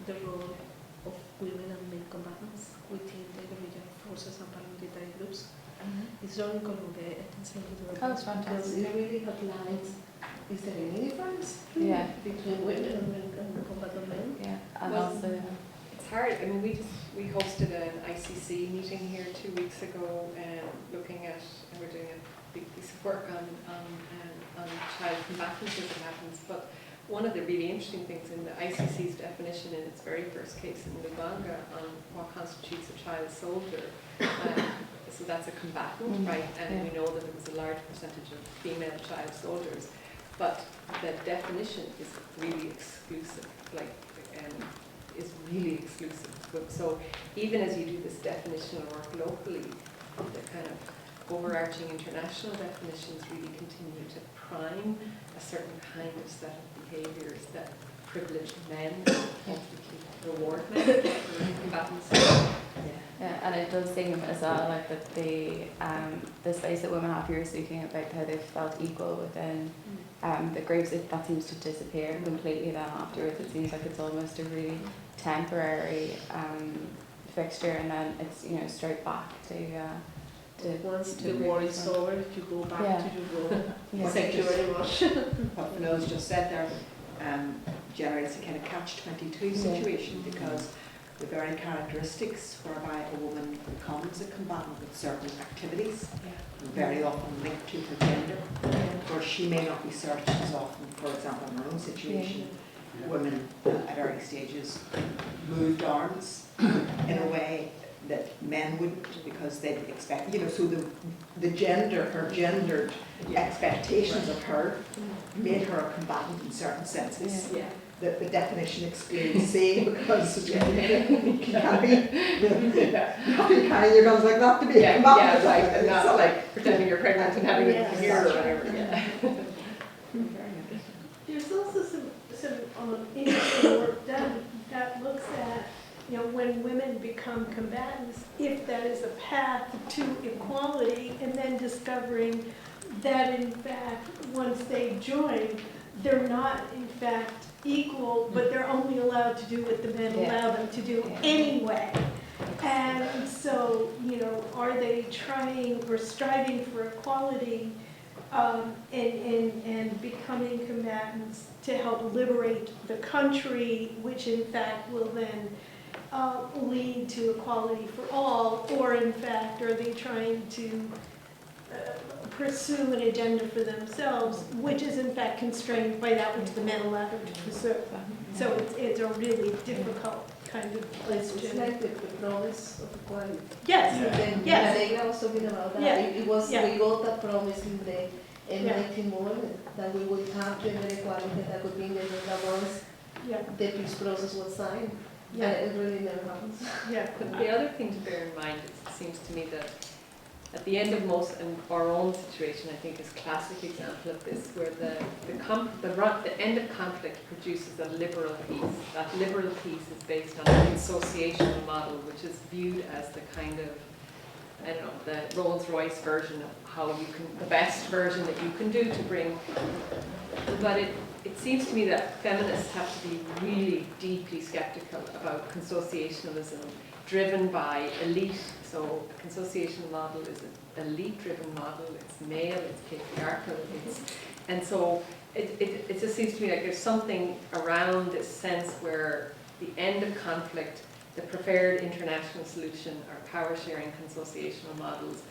the role of women and men combatants within the guerrilla forces and paramilitary groups. It's done in Colombia, I can send you the Oh, report, fantastic. because it really outlines, is there any difference yeah, between women and men and combatant men? yeah, and Well, also It's hard. I mean, we hosted an ICC meeting here 2 weeks ago, looking at, and we're doing a big piece of work on child combatants as it happens. But one of the really interesting things in the ICC's definition in its very first case in Lubanga on what constitutes a child soldier. So that's a combatant, right? And we know that there was a large percentage of female child soldiers, but the definition is really exclusive, is really exclusive. So even as you do this definitional work locally, the kind of overarching international definitions really continue to prime a certain kind of set of behaviours that privilege men, reward men for combatants. yeah, and it does seem as well like that the space that women have here speaking about how they've felt equal within the groups, that seems to disappear completely then afterwards. It seems like it's almost a really temporary fixture, and then it's straight back to Once to the really war is front. over, you go back Yeah. to your role. Yeah. Thank you very much. What Fino's just said there generates a kind of catch-22 situation, because the very characteristics whereby a woman becomes a combatant with certain activities, very often linked to her gender, where she may not be searched as often. For example, in her own situation, women at early stages moved arms in a way that men wouldn't, because they'd expect, so the gender, her gendered expectations of her made her a combatant in certain senses. Yeah. The definition excludes C, because you can't be carrying your guns like that to be a combatant. Right, and It's not not like pretending you're pregnant and having a year or whatever. Yeah. There's also some interesting work done that looks at, when women become combatants, if that is a path to equality, and then discovering that in fact, once they join, they're not in fact equal, but they're only allowed to do what the men allow them to do anyway. And so, are they trying or striving for equality and becoming combatants to help liberate the country, which in fact will then lead to equality for all, or in fact, are they trying to pursue an agenda for themselves, which is in fact constrained by that which the men allow them to pursue? So it's a really difficult kind of It's question. like the promise of equality. Yes, Then Yes. Madeira was talking about that. Yeah. It was, Yeah. we got that promise in the Yeah. M19 moment that we would have gender equality, that would be in the agenda once yeah, the peace process was signed. yeah, And it really never happens. yeah. But the other thing to bear in mind, it seems to me that at the end of most, and our own situation, I think, is a classic example of this, where the end of conflict produces a liberal peace. That liberal peace is based on an associational model, which is viewed as the kind of, the Rolls-Royce version of how you can, the best version that you can do to bring. But it seems to me that feminists have to be really deeply skeptical about consociationalism driven by elite. So a consociational model is an elite-driven model. It's male, it's patriarchal, and so it just seems to me like there's something around this sense where the end of conflict, the preferred international solution are power-sharing consociational models.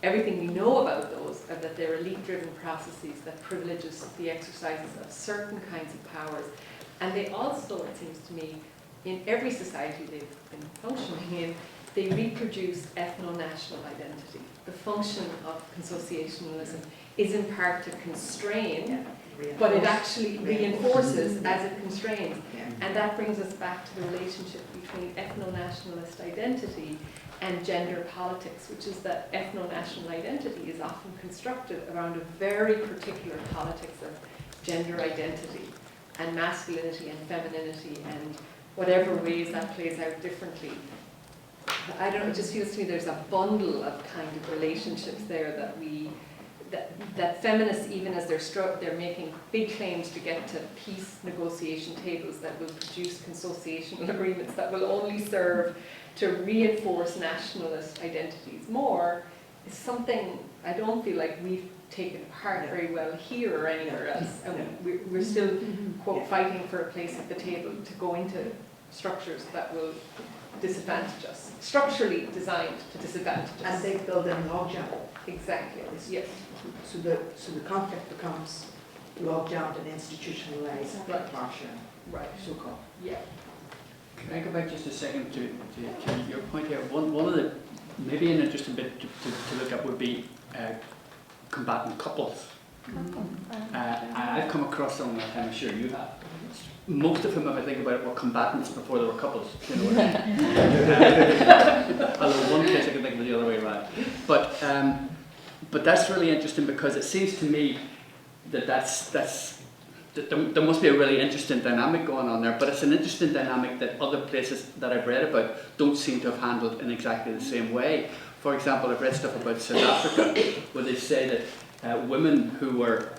Everything we know about those are that they're elite-driven processes that privileges the exercises of certain kinds of powers. And they also, it seems to me, in every society they've been functioning in, they reproduce ethno-national identity. The function of consociationalism is in part to constrain, but it actually reinforces as it constrains. And that brings us back to the relationship between ethno-nationalist identity and gender politics, which is that ethno-national identity is often constructed around a very particular politics of gender identity and masculinity and femininity and whatever ways that plays out differently. I don't know, it just feels to me there's a bundle of kind of relationships there that feminists, even as they're making big claims to get to peace negotiation tables that will produce consociational agreements that will only serve to reinforce nationalist identities more, is something I don't feel like we've taken apart very well here or anywhere else. And we're still, quote, fighting for a place at the table to go into structures that will disadvantage us, structurally designed to disadvantage us. And they build in logjam. Exactly, yes. So the conflict becomes logjammed and institutionalized, Right. partial, Right. so-called. Yeah. Can I go back just a second to your point here? One of the, maybe an interesting bit to look at would be combatant couples. I've come across some, I'm sure you have. Most of them, if I think about it, were combatants before they were couples. You know what I mean? Although one case I can think of it the other way around. But that's really interesting because it seems to me that there must be a really interesting dynamic going on there, but it's an interesting dynamic that other places that I've read about don't seem to have handled in exactly the same way. For example, I've read stuff about South Africa where they say that women who were,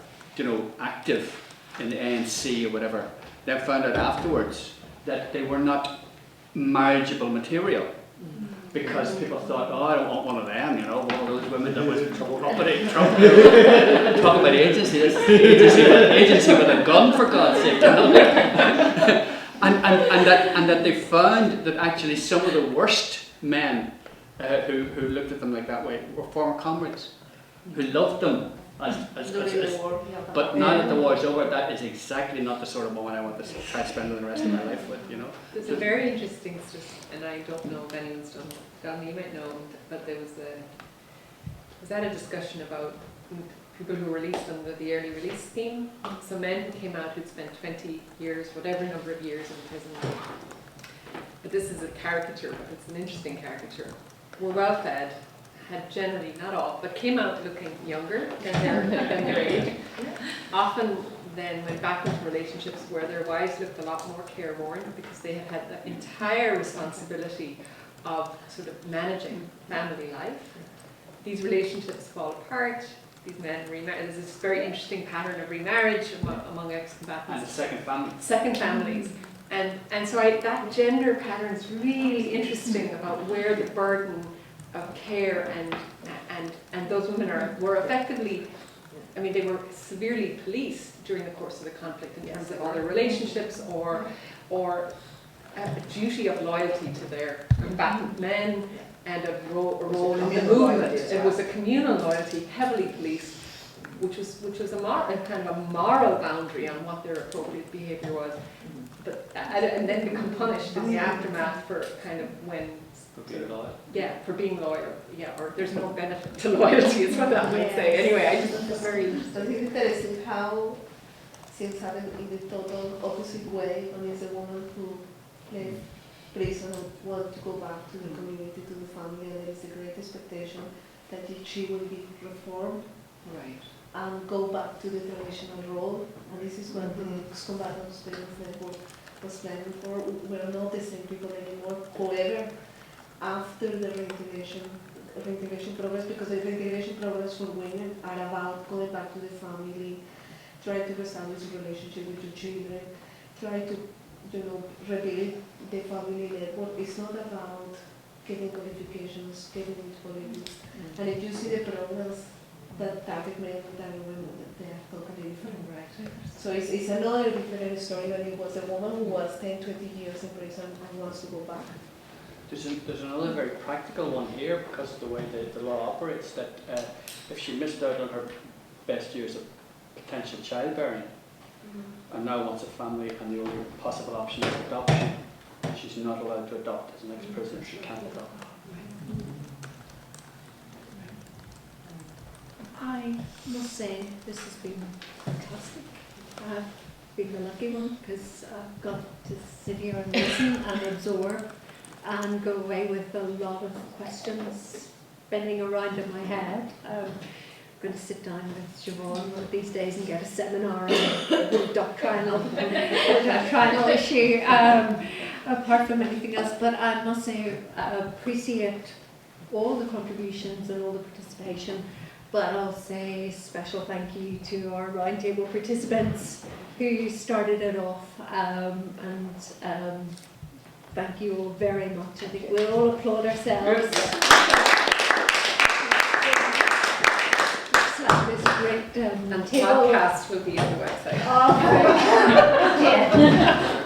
active in the ANC or whatever, they found out afterwards that they were not marriageable material. Because people thought, oh, I don't want one of them, one of those women that was uppity, talk about agency with a gun, for God's sake, and that they found that actually some of the worst men who looked at them like that way were former comrades who loved them but now that the war's over, that is exactly not the sort of woman I want to try spending the rest of my life with, There's a very interesting, and I don't know if anyone's done, you might know, but there was a discussion about people who were released under the early release scheme. So men who came out who'd spent 20 years, whatever number of years in prison. But this is a caricature, but it's an interesting caricature. Were well fed, had generally, not all, but came out looking younger than their age. Often then went back into relationships where their wives looked a lot more careworn because they had the entire responsibility of sort of managing family life. These relationships fall apart, these men remarry. There's this very interesting pattern of remarriage among ex-combatants. And second family. Second families. And so that gender pattern is really interesting about where the burden of care and those women were effectively, they were severely policed during the course of the conflict in terms of other relationships or a duty of loyalty to their combatant men and a role in the movement. It was a communal loyalty, heavily policed, which was a kind of a moral boundary on what their appropriate behaviour was. But and then become punished in the aftermath for kind of when. For being loyal. Yeah, for being loyal. Yeah, or there's no benefit to loyalty, is what that might say. Anyway, I just That's very interesting how things happen in the total opposite way. When it's a woman who left prison and wanted to go back to the community, to the family, and there is a great expectation that she will be reformed. right. And go back to the traditional role. And this is what the ex-combatant Students Network was planning for. We're not the same people anymore. However, after the reintegration programs, because the reintegration programs for women are about going back to the family, try to establish a relationship with your children, try to, rebuild the family network. It's not about getting qualifications, getting into politics. And if you see the programs that target men and target women, they are totally different. Right. So it's another different story when it was a woman who was 10, 20 years in prison and wants to go back. There's another very practical one here because of the way the law operates, that if she missed out on her best years of potential childbearing and now wants a family and the only possible option is adoption, she's not allowed to adopt as an ex-prisoner. She can't adopt. I must say this has been fantastic. I've been the lucky one because I've got to sit here and listen and absorb and go away with a lot of questions spinning around in my head. I'm going to sit down with Siobhan one of these days and get a seminar on the doctrinal issue, apart from anything else. But I must say I appreciate all the contributions and all the participation. But I'll say special thank you to our roundtable participants who started it off, and thank you all very much. I think we'll all applaud ourselves. This great And table. podcast will be on the website. Oh, yeah.